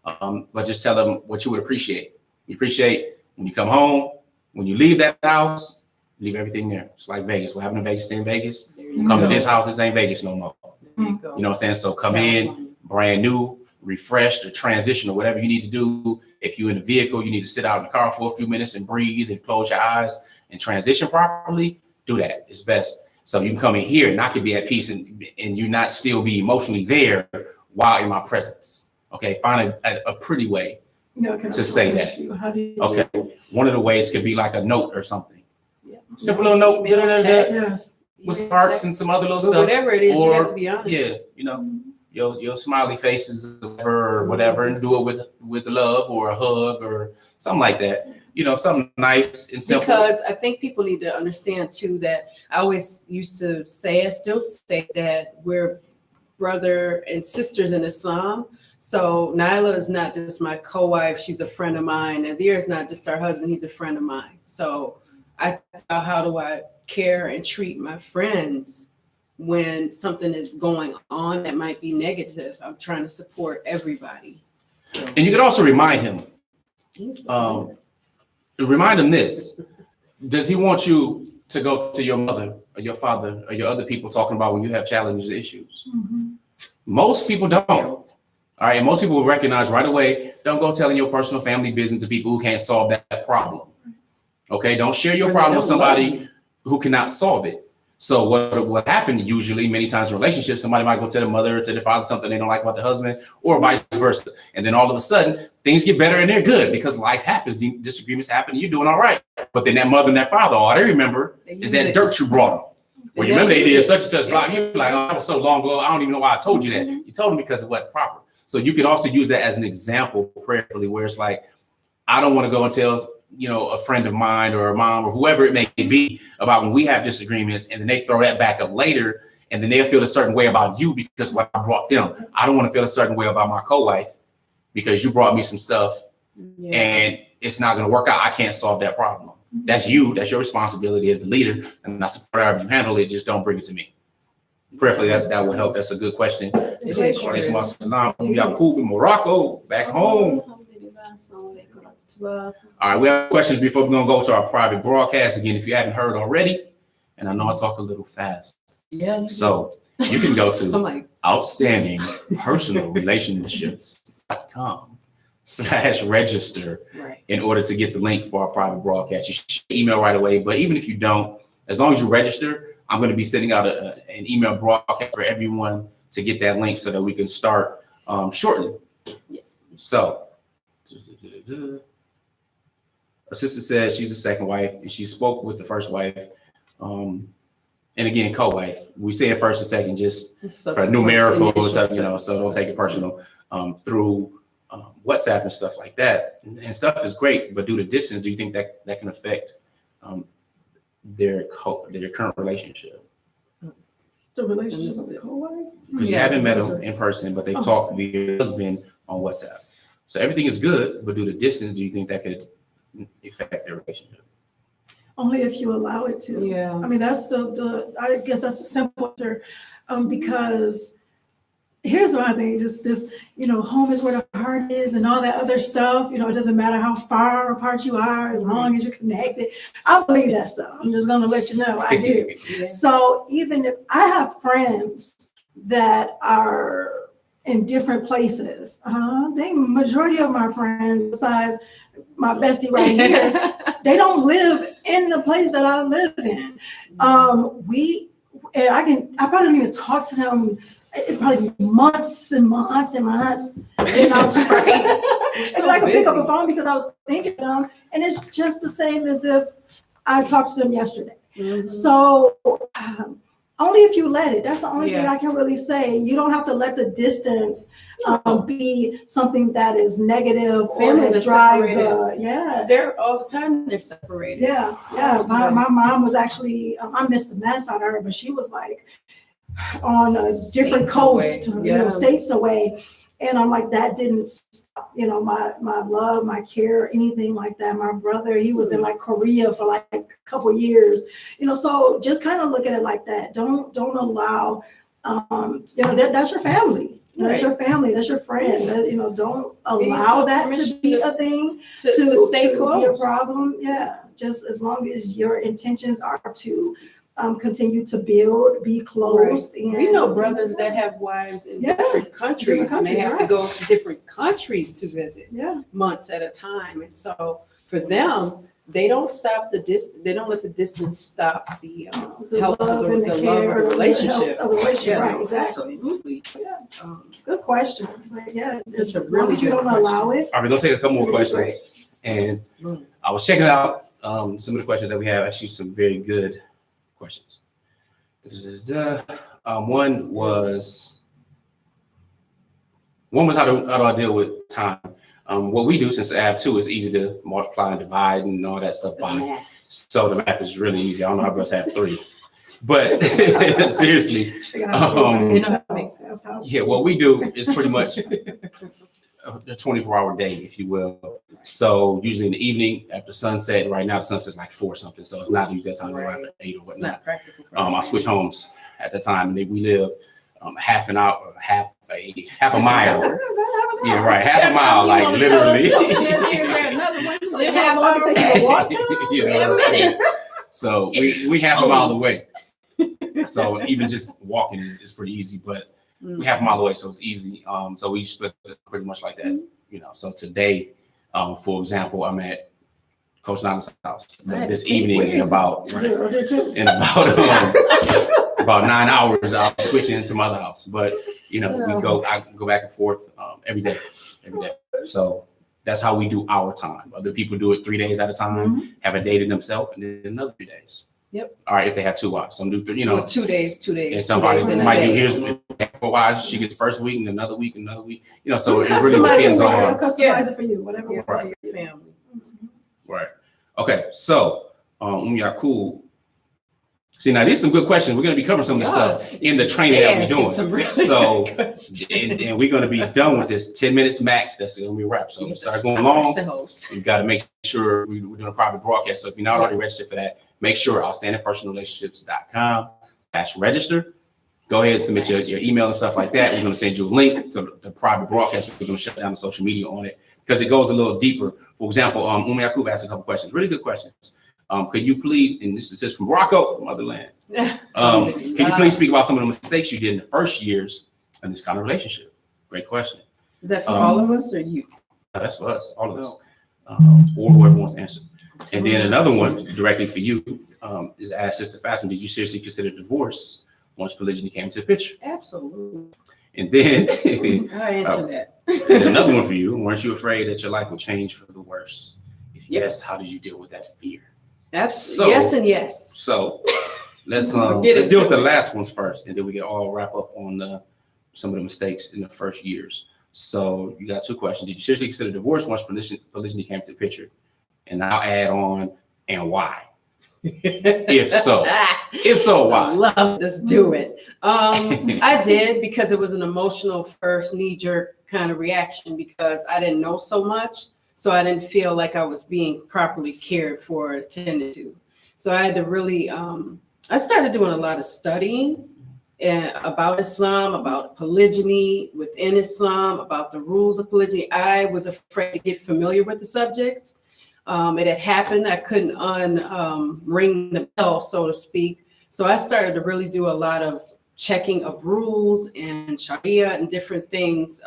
S1: But just tell them what you would appreciate. You appreciate when you come home, when you leave that house, leave everything there. It's like Vegas. What happened in Vegas, stay in Vegas. Come to this house, this ain't Vegas no more. You know what I'm saying? So come in brand new, refreshed, or transition, or whatever you need to do. If you're in a vehicle, you need to sit out in the car for a few minutes and breathe and close your eyes and transition properly. Do that. It's best. So you can come in here and I can be at peace and you not still be emotionally there while in my presence. Okay, find a pretty way to say that. Okay, one of the ways could be like a note or something. Simple little note, with hearts and some other little stuff.
S3: Whatever it is, you have to be honest.
S1: Yeah, you know, your smiley faces or whatever, and do it with love or a hug or something like that. You know, something nice and simple.
S3: Because I think people need to understand too that I always used to say, I still say that we're brother and sisters in Islam. So Nyla is not just my co-wife, she's a friend of mine. Nazir is not just our husband, he's a friend of mine. So how do I care and treat my friends when something is going on that might be negative? I'm trying to support everybody. So.
S1: And you could also remind him, this. Does he want you to go to your mother or your father or your other people talking about when you have challenges or issues? Most people don't. All right, and most people will recognize right away, don't go telling your personal family business to people who can't solve that problem. Okay, don't share your problem with somebody who cannot solve it. So what happened usually, many times in relationships, somebody might go tell the mother or to the father something they don't like about the husband, or vice versa. And then all of a sudden, things get better and they're good because life happens, disagreements happen, and you're doing all right. But then that mother and that father, all they remember is that dirt you brought them. Well, you remember they did such and such block. You're like, oh, that was so long ago. I don't even know why I told you that. You told them because it wasn't proper. So you can also use that as an example prayerfully, where it's like, I don't want to go and tell, you know, a friend of mine or a mom or whoever it may be about when we have disagreements, and then they throw that back up later, and then they'll feel a certain way about you because what I brought them. I don't want to feel a certain way about my co-wife because you brought me some stuff and it's not going to work out. I can't solve that problem. That's you. That's your responsibility as the leader, and I support however you handle it. Just don't bring it to me. Prayerfully, that will help. That's a good question. Yakub in Morocco, back home. All right, we have questions before we're gonna go to our private broadcast again. If you haven't heard already, and I know I talk a little fast, so you can go to outstandingpersonalrelationships.com/register in order to get the link for our private broadcast. You should email right away, but even if you don't, as long as you register, I'm going to be sending out an email broadcast for everyone to get that link so that we can start shortly.
S3: Yes.
S1: So. A sister says she's a second wife and she spoke with the first wife. And again, co-wife. We say it first and second just for numerical stuff, you know, so don't take it personal. Through WhatsApp and stuff like that. And stuff is great, but due to distance, do you think that can affect their current relationship?
S2: The relationship with the co-wife?
S1: Because you haven't met them in person, but they've talked with your husband on WhatsApp. So everything is good, but due to distance, do you think that could affect their relationship?
S2: Only if you allow it to.
S3: Yeah.
S2: I mean, I guess that's a simple answer, because here's what I think, just, you know, home is where the heart is and all that other stuff. You know, it doesn't matter how far apart you are, as long as you're connected. I believe that stuff. I'm just going to let you know I do. So even if I have friends that are in different places. The majority of my friends, besides my bestie right here, they don't live in the place that I live in. I probably don't even talk to them. It probably be months and months and months. And I'll and I can pick up a phone because I was thinking of them, and it's just the same as if I talked to them yesterday.
S3: Mhm.
S2: So only if you let it. That's the only thing I can really say. You don't have to let the distance be something that is negative
S3: Families
S2: or that
S3: are
S2: drives.
S3: separated. They're all the time. They're separated.
S2: Yeah. My mom was actually. I missed the mess out of her, but she was like on a different coast, states away. And I'm like, that didn't stop, my love, my care, anything like that. My brother, he was in like Korea for like a couple years, so just kind of look at it like that. Don't allow, that's your family. That's your family. That's your friend. Don't allow that to be a thing, to stay close. Be a problem. Yeah. Just as long as your intentions are to continue to build, be close. Right. And
S3: we know brothers that have wives in different countries, and they have to go to different countries to visit months at a time. And so for them, they don't stop the distance. They don't let the distance stop the health of the relationship.
S2: Right, exactly.
S3: Absolutely. Yeah.
S2: Good question. But
S3: it's a really
S2: you don't allow it.
S1: All right, we're gonna take a couple more questions. And I was checking out some of the questions that we have. Actually, some very good questions. One was how do I deal with time? What we do, since I have 2, is easy to multiply and divide and all that stuff by. So the math is really easy. I don't know how brothers have 3, but seriously, what we do is pretty much a 24-hour day, if you will. So usually in the evening after sunset, right now the sunset's like 4 something, so it's not usually that time after 8 or whatnot.
S3: Not practical.
S1: I switch homes at the time, and we live half a mile. Half a mile, like literally. So we half a mile away. So even just walking is pretty easy, but we half a mile away, so it's easy. So we split it pretty much like that, So today, for example, I'm at Coach Nyla's house this evening in about about 9 hours. I'll switch into my other house, but I go back and forth every day. So that's how we do our time. Other people do it 3 days at a time, have a day to themselves, and then another 3 days. Yep. All right, if they have 2 wives, some do 3.
S3: 2 days. And
S1: somebody might do here's 4 wives. She gets the first week, and another week. So it really depends on.
S2: Customize it for you, whatever works for your
S3: family.
S1: Right. Okay. So, cool. See, now these are some good questions. We're going to be covering some of the stuff in the training that we're doing. Really and we're going to be done with this 10 minutes max. That's going to be a wrap. So we start going long. We've got to make sure we're doing a private broadcast. So if you're not already registered for that, make sure outstandingpersonalrelationships.com/register. Go ahead and submit your email and stuff like that. We're going to send you a link to the private broadcast. We're going to shut down the social media on it because it goes a little deeper. For example, Yakub asked a couple questions, really good questions. Could you please, and this is from Morocco, motherland. Can you please speak about some of the mistakes you did in the first years in this kind of relationship? Great question.
S3: Is that for all of us or you?
S1: That's for us, all of us, or whoever wants to answer. And then another one directly for you is asked Sister Fatimah, did you seriously consider divorce once polygyny came to the picture?
S3: Absolutely.
S1: And then
S3: I answer that.
S1: And another one for you, weren't you afraid that your life would change for the worse? If yes, how did you deal with that fear?
S3: Absolutely. Yes and yes.
S1: So let's deal with the last ones first, and then we can all wrap up on some of the mistakes in the first years. So you got 2 questions. Did you seriously consider divorce once polygyny came to the picture? And I'll add on, and why? If so, why?
S3: Let's do it. I did because it was an emotional first knee-jerk kind of reaction because I didn't know so much. So I didn't feel like I was being properly cared for or attended to. So I had to really, I started doing a lot of studying about Islam, about polygyny within Islam, about the rules of polygyny. I was afraid to get familiar with the subject. It had happened. I couldn't ring the bell, so to speak. So I started to really do a lot of checking of rules and Sharia and different things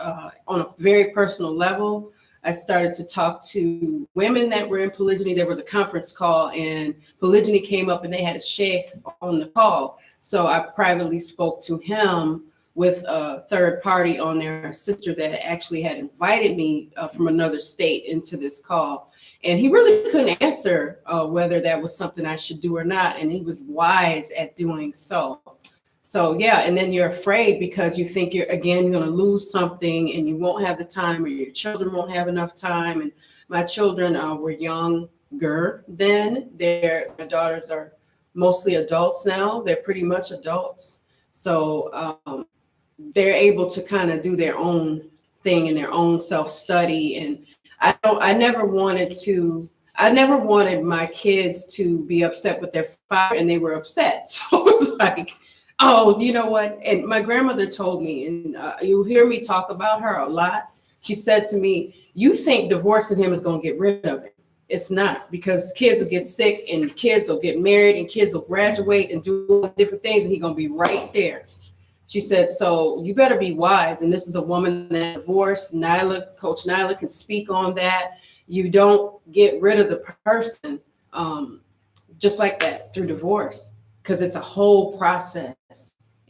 S3: on a very personal level. I started to talk to women that were in polygyny. There was a conference call and polygyny came up and they had a sheikh on the call. So I privately spoke to him with a third party on their sister that actually had invited me from another state into this call. And he really couldn't answer whether that was something I should do or not. And he was wise at doing so. So yeah, and then you're afraid because you think you're going to lose something and you won't have the time, or your children won't have enough time. And my children were younger then. Their daughters are mostly adults now. They're pretty much adults. So they're able to kind of do their own thing and their own self-study. And I never wanted my kids to be upset with their father, and they were upset. So it was like, oh, you know what? And my grandmother told me, and you'll hear me talk about her a lot. She said to me, you think divorcing him is going to get rid of it. It's not, because kids will get sick and kids will get married and kids will graduate and do different things, and he's going to be right there. She said, so you better be wise. And this is a woman that divorced. Nyla, Coach Nyla can speak on that. You don't get rid of the person just like that through divorce, because it's a whole process.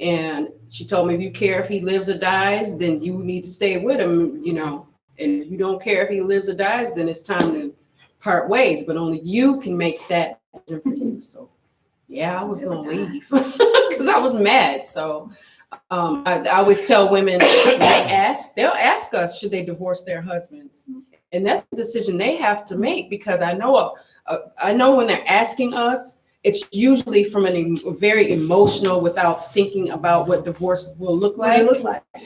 S3: And she told me, if you care if he lives or dies, then you need to stay with him, you know. And if you don't care if he lives or dies, then it's time to part ways. But only you can make that decision for you. So yeah, I was gonna leave because I was mad. So I always tell women, they'll ask us, should they divorce their husbands? And that's the decision they have to make, because I know when they're asking us, it's usually from a very emotional, without thinking about what divorce will look like.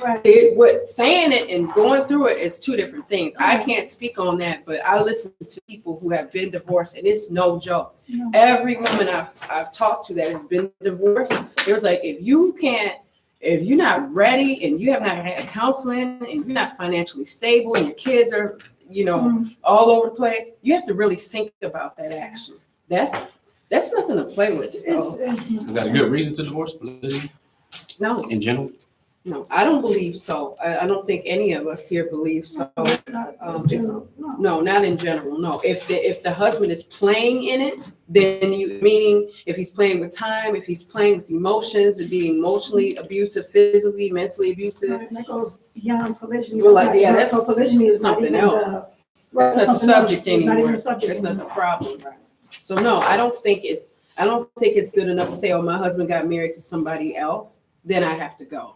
S2: Right.
S3: What saying it and going through it is two different things. I can't speak on that, but I listen to people who have been divorced, and it's no joke.
S2: No.
S3: Every woman I've talked to that has been divorced, it was like, if you're not ready and you have not had counseling and you're not financially stable and your kids are, all over the place, you have to really think about that action. That's nothing to play with. So.
S1: Is that a good reason to divorce?
S3: No.
S1: In general?
S3: No, I don't believe so. I don't think any of us here believe so. No, not in general. No, if the husband is playing in it, then meaning if he's playing with time, if he's playing with emotions and being emotionally abusive, physically, mentally abusive.
S2: Right, and that goes beyond polygyny.
S3: Well, that's
S2: polygyny is
S3: something else. That's not the subject anymore. That's not the problem. Right. So no, I don't think it's good enough to say, oh, my husband got married to somebody else, then I have to go.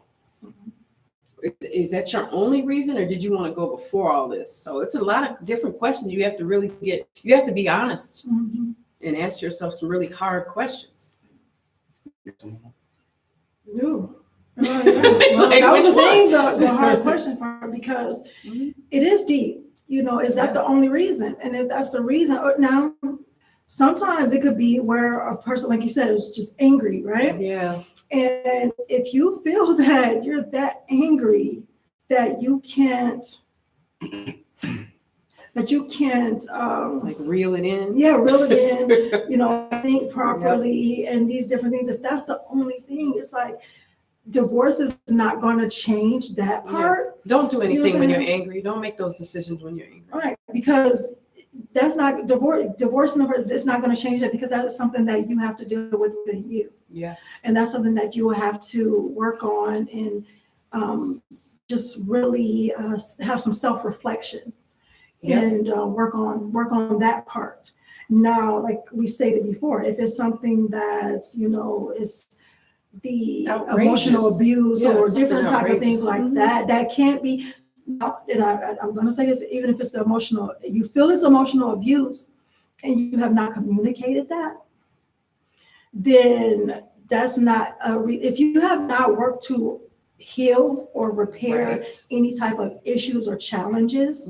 S3: Is that your only reason, or did you want to go before all this? So it's a lot of different questions you have to really you have to be honest and ask yourself some really hard questions.
S2: Well, that was the thing, the hard question part, because it is deep. Is that the only reason? And if that's the reason, now, sometimes it could be where a person, like you said, is just angry, right?
S3: Yeah.
S2: And if you feel that you're that angry that you can't
S3: like reel it in.
S2: Yeah, reel it in, think properly and these different things. If that's the only thing, it's like divorce is not going to change that part.
S3: Yeah. Don't do anything when you're angry. Don't make those decisions when you're angry.
S2: Right, because that's not divorcing a person. It's not going to change that, because that is something that you have to deal with within you.
S3: Yeah,
S2: and that's something that you will have to work on and just really have some self-reflection and work on that part. Now, like we stated before, if it's something that's is the
S3: outrageous
S2: emotional abuse or different type of things like
S3: mm-hmm.
S2: that can't be. And I'm going to say this, even if it's the emotional, you feel it's emotional abuse and you have not communicated that, then that's not if you have not worked to heal or repair any type of issues or challenges,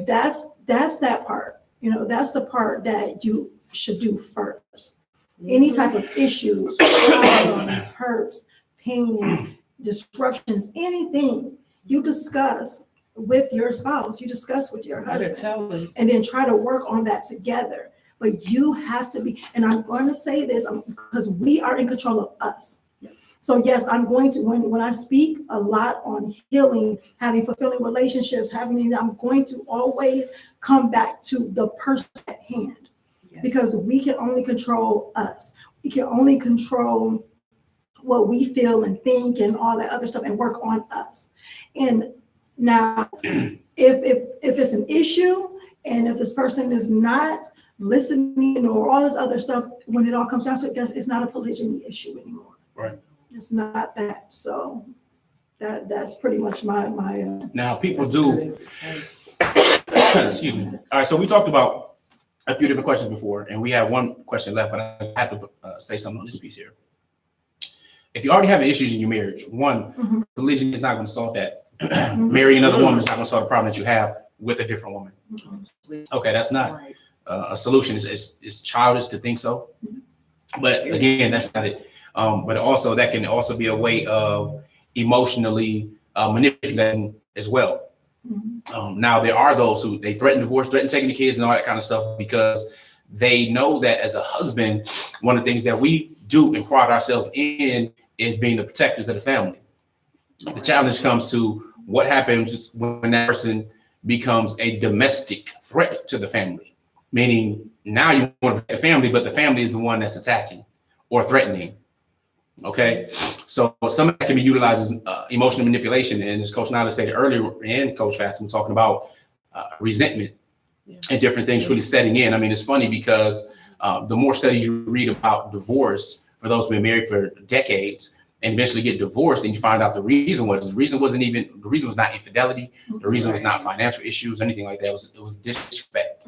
S2: that's that part. That's the part that you should do first. Any type of issues, problems, hurts, pains, disruptions, anything you discuss with your spouse, you discuss with your husband, and then try to work on that together. But you have to be, and I'm going to say this because we are in control of us. So yes, I'm going to, when I speak a lot on healing, having fulfilling relationships, I'm going to always come back to the person at hand, because we can only control us. We can only control what we feel and think and all that other stuff and work on us. And now, if it's an issue and if this person is not listening or all this other stuff, when it all comes down to it, it's not a polygyny issue anymore.
S1: Right.
S2: It's not that. So that's pretty much my
S1: Now people do. Excuse me. All right, so we talked about a few different questions before, and we have one question left, but I have to say something on this piece here. If you already have issues in your marriage, one, polygyny is not going to solve that. Marrying another woman is not going to solve the problem that you have with a different woman. Okay, that's not a solution. It's childish to think so. But again, that's not it. But also that can also be a way of emotionally manipulating as well. Now there are those who they threaten divorce, threaten taking the kids and all that kind of stuff, because they know that as a husband, one of the things that we do and pride ourselves in is being the protectors of the family. The challenge comes to what happens when that person becomes a domestic threat to the family, meaning now you want to protect the family, but the family is the one that's attacking or threatening. Okay, so some of that can be utilized as emotional manipulation, and as Coach Nyla stated earlier, and Coach Fatimah talking about resentment and different things really setting in. I mean, it's funny because the more studies you read about divorce, for those who've been married for decades and eventually get divorced, and you find out the reason was not infidelity, the reason was not financial issues, anything like that. It was disrespect,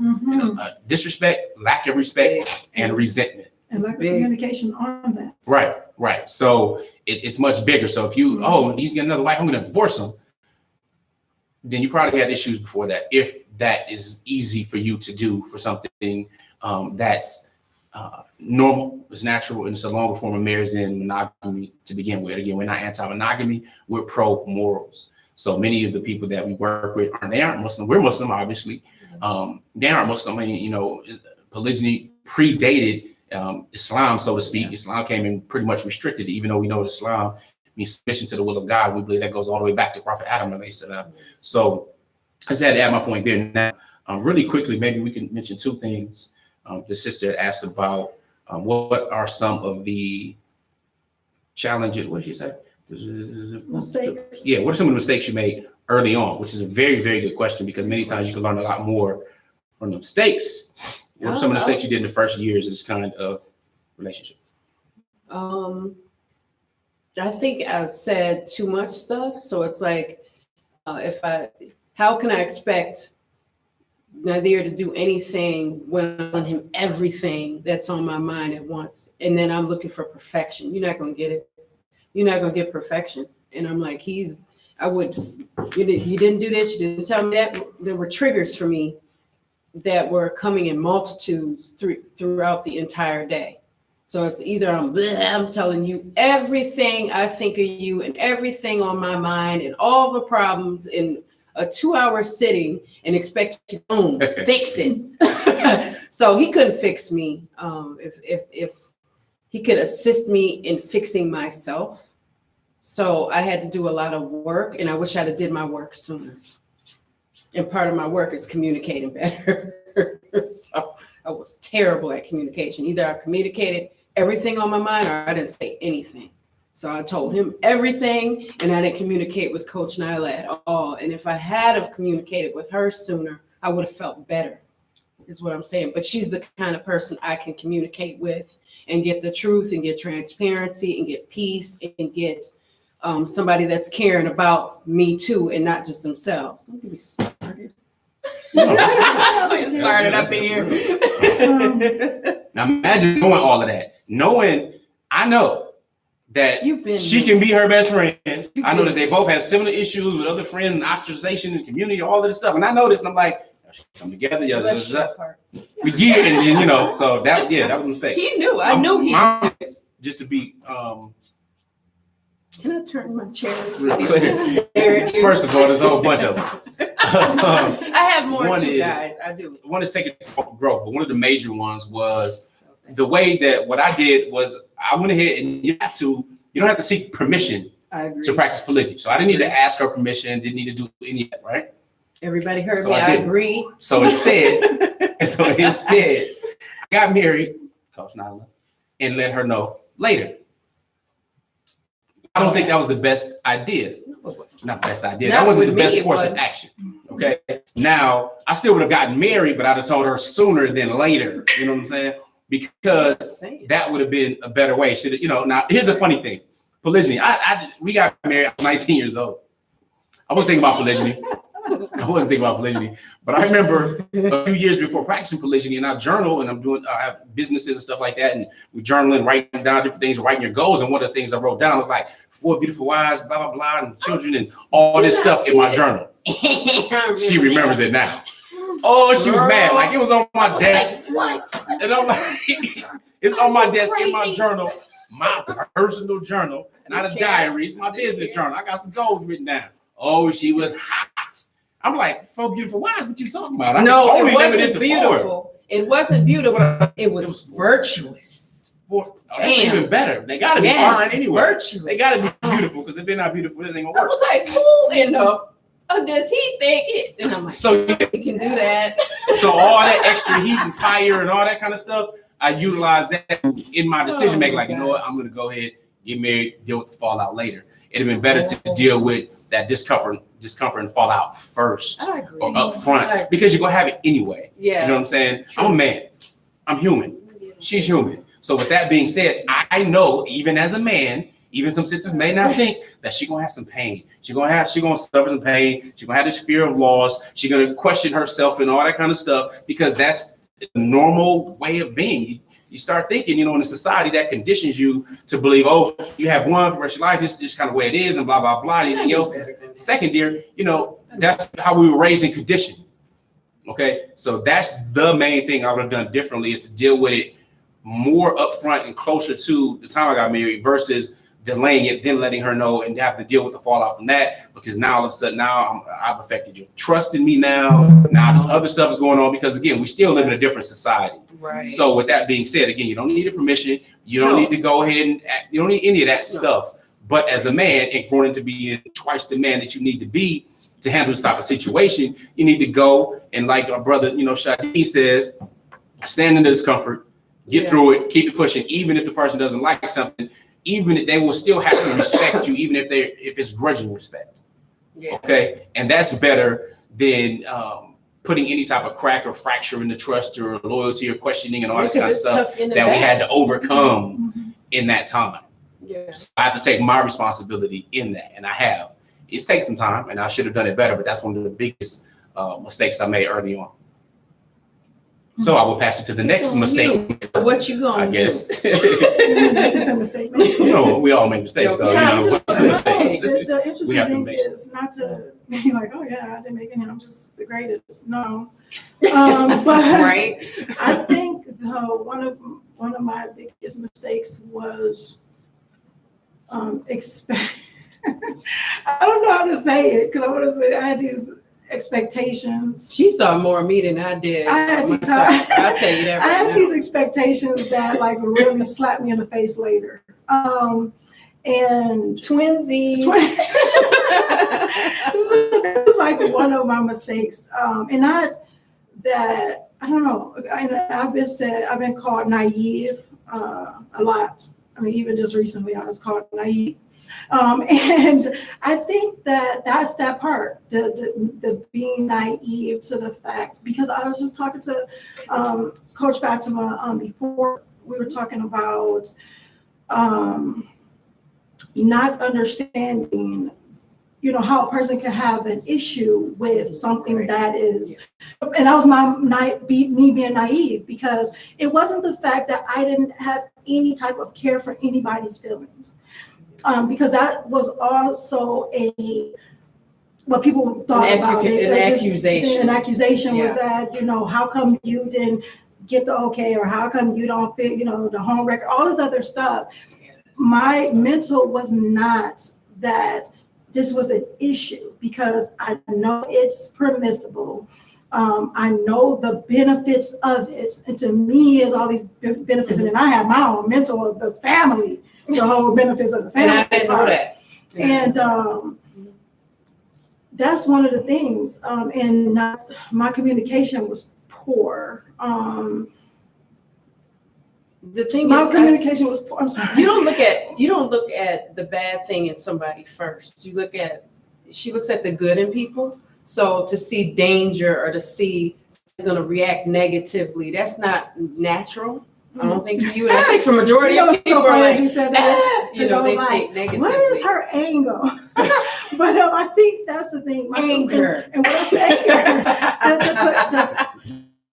S1: disrespect, lack of respect, and resentment.
S2: And lack of communication on that.
S1: Right. So it's much bigger. So if you, he's getting another wife, I'm going to divorce him, then you probably had issues before that. If that is easy for you to do for something that's normal, it's natural, and it's a longer form of marriage than monogamy to begin with. Again, we're not anti-monogamy, we're pro-morals. So many of the people that we work with aren't Muslim. We're Muslim, obviously. They aren't Muslim. I mean, polygyny predated Islam, so to speak. Islam came and pretty much restricted it, even though we know Islam means submission to the will of God. We believe that goes all the way back to Prophet Adam. So I just had to add my point there. Now, really quickly, maybe we can mention two things. The sister asked about what are some of the challenges, what did she say?
S2: Mistakes.
S1: Yeah, what are some of the mistakes you made early on, which is a very, very good question, because many times you can learn a lot more from the mistakes. What are some of the mistakes you did in the first years of this kind of relationship?
S3: I think I've said too much stuff. So it's like, how can I expect Nazir to do anything when I want him everything that's on my mind at once? And then I'm looking for perfection. You're not going to get it. You're not going to get perfection. And I'm like, you didn't do this. You didn't tell me that. There were triggers for me that were coming in multitudes throughout the entire day. So it's either I'm telling you everything I think of you and everything on my mind and all the problems in a 2-hour sitting and expect you to fix it. So he couldn't fix me. If he could assist me in fixing myself. So I had to do a lot of work, and I wish I'd have did my work sooner. And part of my work is communicating better. So I was terrible at communication. Either I communicated everything on my mind or I didn't say anything. So I told him everything, and I didn't communicate with Coach Nyla at all. And if I had have communicated with her sooner, I would have felt better, is what I'm saying. But she's the kind of person I can communicate with and get the truth and get transparency and get peace and get somebody that's caring about me too, and not just themselves. Don't get me started. Started up in here.
S1: Now imagine knowing all of that. I know that she can be her best friend. I know that they both have similar issues with other friends and ostracization and community, all of this stuff. And I know this, and I'm like, come together, for years, and so that was a mistake.
S3: He knew. I knew he knew.
S1: Just to be
S3: Can I turn my chair?
S1: First of all, there's a whole bunch of them.
S3: I have more too, guys. I do.
S1: One is taking growth, but one of the major ones was the way that what I did was I went ahead, and you have to You don't have to seek permission
S3: I agree.
S1: to practice polygyny. So I didn't need to ask her permission, didn't need to do any of that, right?
S3: Everybody heard
S1: So
S3: me.
S1: I
S3: I
S1: did.
S3: agree.
S1: So instead, I got married, Coach Nyla, and let her know later. I don't think that was the best idea. Not best idea.
S3: Not
S1: That wasn't the
S3: with me,
S1: best
S3: it
S1: course of
S3: wasn't.
S1: action. Okay. Now, I still would have gotten married, but I'd have told her sooner than later. You know what I'm saying? Because that would have been a better way. Should have, now here's the funny thing. Polygyny. We got married at 19 years old. I wasn't thinking about polygyny. But I remember a few years before practicing polygyny, and I journal, and I have businesses and stuff like that, and we journaling, writing down different things, writing your goals. And one of the things I wrote down was like 4 beautiful wives, blah blah blah, and children, and all this stuff in my journal. She remembers it now. Oh, she was mad, like it was on my desk.
S3: Like, what?
S1: And I'm like, it's on my desk in my journal, my personal journal, not a diary. It's my business journal. I got some goals written down. Oh, she was hot. I'm like, 4 beautiful wives, what you talking about?
S3: No, it wasn't beautiful. It wasn't beautiful. It was virtuous.
S1: That's even better. They gotta be fine anyway.
S3: Virtuous.
S1: They gotta be beautiful, because if they're not beautiful, it ain't gonna
S3: I
S1: work.
S3: was like, who in the does he think it? And I'm like,
S1: So
S3: we can do that.
S1: So all that extra heat and fire and all that kind of stuff, I utilize that in my decision making. Like, you know what? I'm gonna go ahead, get married, deal with the fallout later. It'd have been better to deal with that discomfort and fallout first or up front, because you're gonna have it anyway.
S3: Yeah.
S1: You know what I'm saying?
S3: True.
S1: I'm a man. I'm human. She's human. So with that being said, I know, even as a man, even some sisters may not think that she's gonna have some pain. She's gonna suffer some pain. She's gonna have this fear of loss. She's gonna question herself and all that kind of stuff, because that's the normal way of being. You start thinking, in a society that conditions you to believe, oh, you have one for the rest of your life, this is just kind of the way it is, and blah, blah, blah. Anything else is secondary. That's how we were raised and conditioned. Okay, so that's the main thing I would have done differently, is to deal with it more upfront and closer to the time I got married, versus delaying it, then letting her know and have to deal with the fallout from that. Because now all of a sudden, I've affected your trust in me now. Now this other stuff is going on, because again, we still live in a different society.
S3: Right.
S1: So with that being said, again, you don't need a permission. You don't need to go ahead and you don't need any of that stuff. But as a man, and growing into being twice the man that you need to be to handle this type of situation, you need to go and, like our brother, Shadi says, stand in the discomfort, get through it, keep it pushing. Even if the person doesn't like something, even if they will still have to respect you, even if it's grudging respect. Yeah. Okay, and that's better than putting any type of crack or fracture in the trust or loyalty or questioning and all this kind of stuff that we had to overcome in that time. Yeah. So I have to take my responsibility in that, and I have. It's taken some time, and I should have done it better, but that's one of the biggest mistakes I made early on. So I will pass it to the next mistake.
S3: What you gonna
S1: I guess.
S2: Do? It's a mistake.
S1: We all make mistakes. So
S2: The interesting thing is not to be like, oh yeah, I didn't make any. I'm just the greatest. No, but
S3: right.
S2: I think one of my biggest mistakes was expect. I don't know how to say it, because I want to say I had these expectations.
S3: She saw more of me than I did.
S2: I'll tell you that. I had these expectations that really slapped me in the face later. And
S3: twinsies.
S2: This was like one of my mistakes. And not that, I don't know. I've been called naive a lot. I mean, even just recently, I was called naive. And I think that's that part, the being naive to the fact, because I was just talking to Coach Fatimah before. We were talking about not understanding, how a person can have an issue with something that is, and that was me being naive, because it wasn't the fact that I didn't have any type of care for anybody's feelings. Because that was also what people thought about it.
S3: An accusation.
S2: An accusation was that, how come you didn't get the okay, or how come you don't fit, the homewrecker, all this other stuff. Yes. My mental was not that this was an issue, because I know it's permissible. I know the benefits of it. And to me, is all these benefits. And then I have my own mental of the family. the whole benefits of the family.
S3: And I didn't know that.
S2: And that's one of the things. And my communication was poor.
S3: The thing
S2: My
S3: is,
S2: communication was poor. I'm sorry.
S3: you don't look at the bad thing in somebody first. She looks at the good in people. So to see danger or to see it's going to react negatively, that's not natural. I don't think you. And I think for majority of people,
S2: so
S3: are like,
S2: you said that.
S3: you know, they
S2: like,
S3: think negatively.
S2: what is her angle? But I think that's the thing.
S3: Anger.
S2: And when I say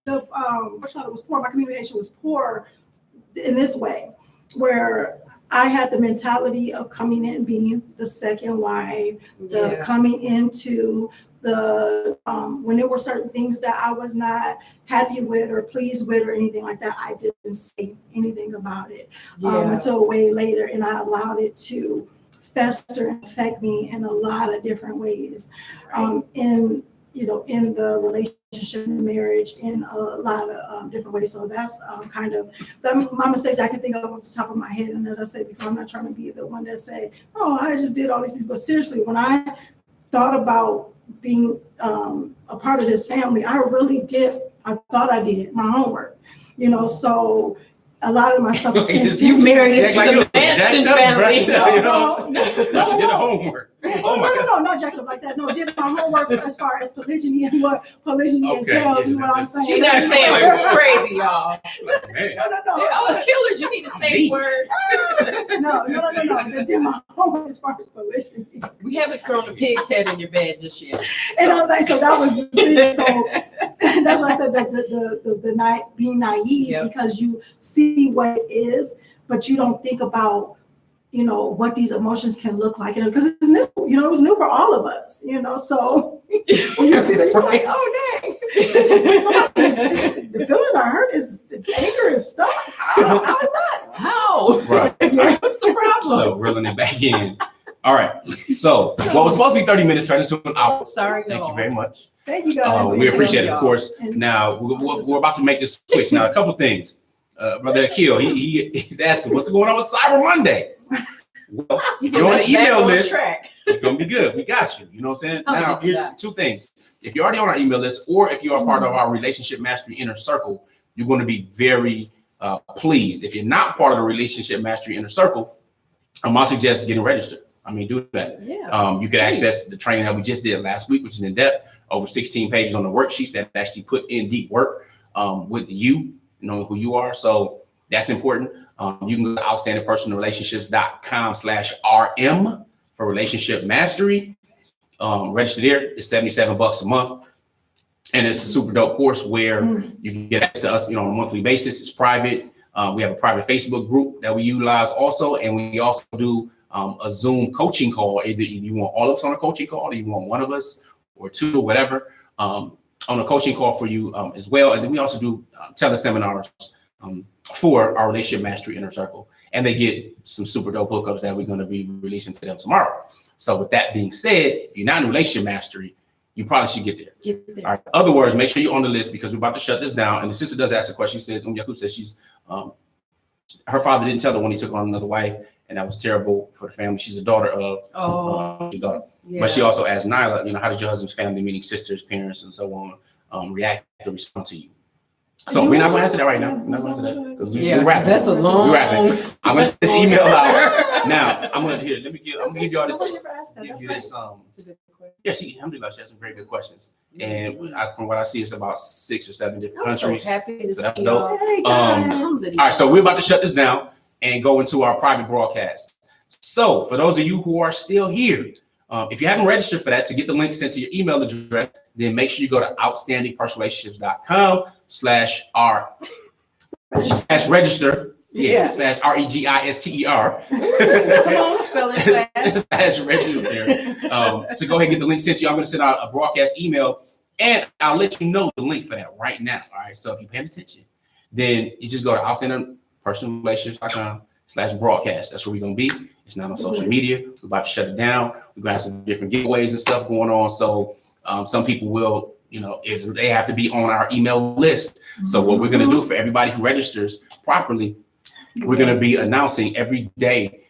S2: anger, was poor. My communication was poor in this way, where I had the mentality of coming in and being the second wife, coming into the when there were certain things that I was not happy with or pleased with or anything like that, I didn't say anything about it until way later, and I allowed it to fester and affect me in a lot of different ways, in the relationship and marriage in a lot of different ways. So that's kind of my mistakes I can think of off the top of my head. And as I said before, I'm not trying to be the one that say, oh, I just did all these things. But seriously, when I thought about being a part of this family, I really did. I thought I did my homework, so a lot of my stuff was
S3: you married into the Manson family.
S1: She did the homework.
S2: No, not jacked up like that. No, I did my homework as far as polygyny and what polygyny entails is what I'm saying.
S3: She's not saying it was crazy, y'all.
S2: No.
S3: Oh, killers, you need a safe word.
S2: No. I did my homework as far as polygyny.
S3: We haven't thrown a pig's head in your bed just yet.
S2: And I was like, so that was the thing. So that's why I said that the night being naive, because you see what it is, but you don't think about what these emotions can look like, because it's new, it was new for all of us, so when you see that, you're like, oh dang, the feelings I hurt is anger and stuff. How is that?
S3: How?
S1: Right.
S3: What's the problem?
S1: So reeling it back in. All right. So what was supposed to be 30 minutes turned into an hour.
S3: Sorry.
S1: Thank you very much.
S2: Thank you guys.
S1: We appreciate it, of course. Now we're about to make this switch. Now a couple things. Brother Akil, he's asking, what's going on with Cyber Monday? Well, if you're on the email list, it's gonna be good. We got you. You know what I'm saying? Now, here's two things. If you're already on our email list, or if you're a part of our Relationship Mastery Inner Circle, you're going to be very pleased. If you're not part of the Relationship Mastery Inner Circle, I suggest getting registered. Do that.
S3: Yeah.
S1: You can access the training that we just did last week, which is in depth, over 16 pages on the worksheets that actually put in deep work with you, knowing who you are. So that's important. You can go to outstandingpersonalrelationships.com/RM for relationship mastery. Register there. It's $77 a month. And it's a super dope course where you can get access to us, on a monthly basis. It's private. We have a private Facebook group that we utilize also. And we also do a Zoom coaching call. Either you want all of us on a coaching call, or you want one of us or two or whatever on a coaching call for you as well. And then we also do teleseminars for our Relationship Mastery Inner Circle. And they get some super dope hookups that we're going to be releasing to them tomorrow. So with that being said, if you're not in Relationship Mastery, you probably should get there. All right. In other words, make sure you're on the list, because we're about to shut this down. And the sister does ask a question. She said, Yaku says she's, her father didn't tell her when he took on another wife, and that was terrible for the family. She's a daughter of, But she also asked Nyla, how did your husband's family, meaning sisters, parents, and so on, react or respond to you? So we're not going to answer that right now. We're not going to answer that because we're wrapping.
S3: That's a long.
S1: We're wrapping. I'm going to send this email out now. I'm going to give you all this. Yeah, she has some very good questions, and from what I see, it's about 6 or 7 different countries.
S3: So happy to
S1: so that's
S3: see
S1: dope. All right, so we're about to shut this down and go into our private broadcast. So for those of you who are still here, if you haven't registered for that, to get the link sent to your email address, then make sure you go to outstandingpersonalrelationships.com/register. /REGISTER.
S3: Come on, spell it fast.
S1: /register. To go ahead and get the link sent to you. I'm going to send out a broadcast email, and I'll let you know the link for that right now. All right. So if you're paying attention, then you just go to outstandingpersonalrelationships.com/broadcast. That's where we're going to be. It's not on social media. We're about to shut it down. We're going to have some different giveaways and stuff going on. So some people will, if they have to be on our email list. So what we're going to do for everybody who registers properly, we're going to be announcing every day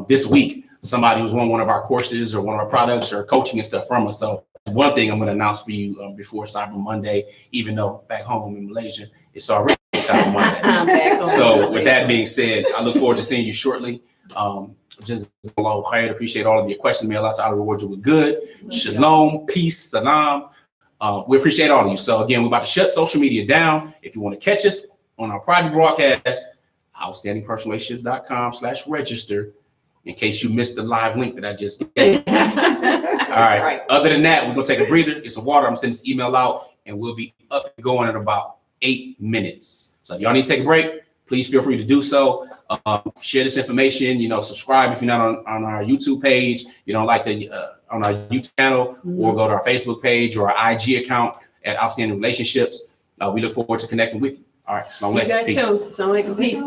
S1: this week, somebody who's won one of our courses or one of our products or coaching and stuff from us. So one thing I'm going to announce for you before Cyber Monday, even though back home in Malaysia, it's already Cyber Monday. So with that being said, I look forward to seeing you shortly. Just appreciate all of your questions. May Allah Ta'ala reward you with good. Shalom, peace, salam. We appreciate all of you. So again, we're about to shut social media down. If you want to catch us on our private broadcast, outstandingpersonrelationship.com/register in case you missed the live link that I just gave. All right. Other than that, we're going to take a breather, get some water. I'm sending this email out, and we'll be up and going in about 8 minutes. So if y'all need to take a break, please feel free to do so. Share this information, subscribe if you're not on our YouTube page, on our YouTube channel, or go to our Facebook page or our IG account at Outstanding Relationships. We look forward to connecting with you. All right.
S3: See you guys soon. Assalamu alaikum. Peace.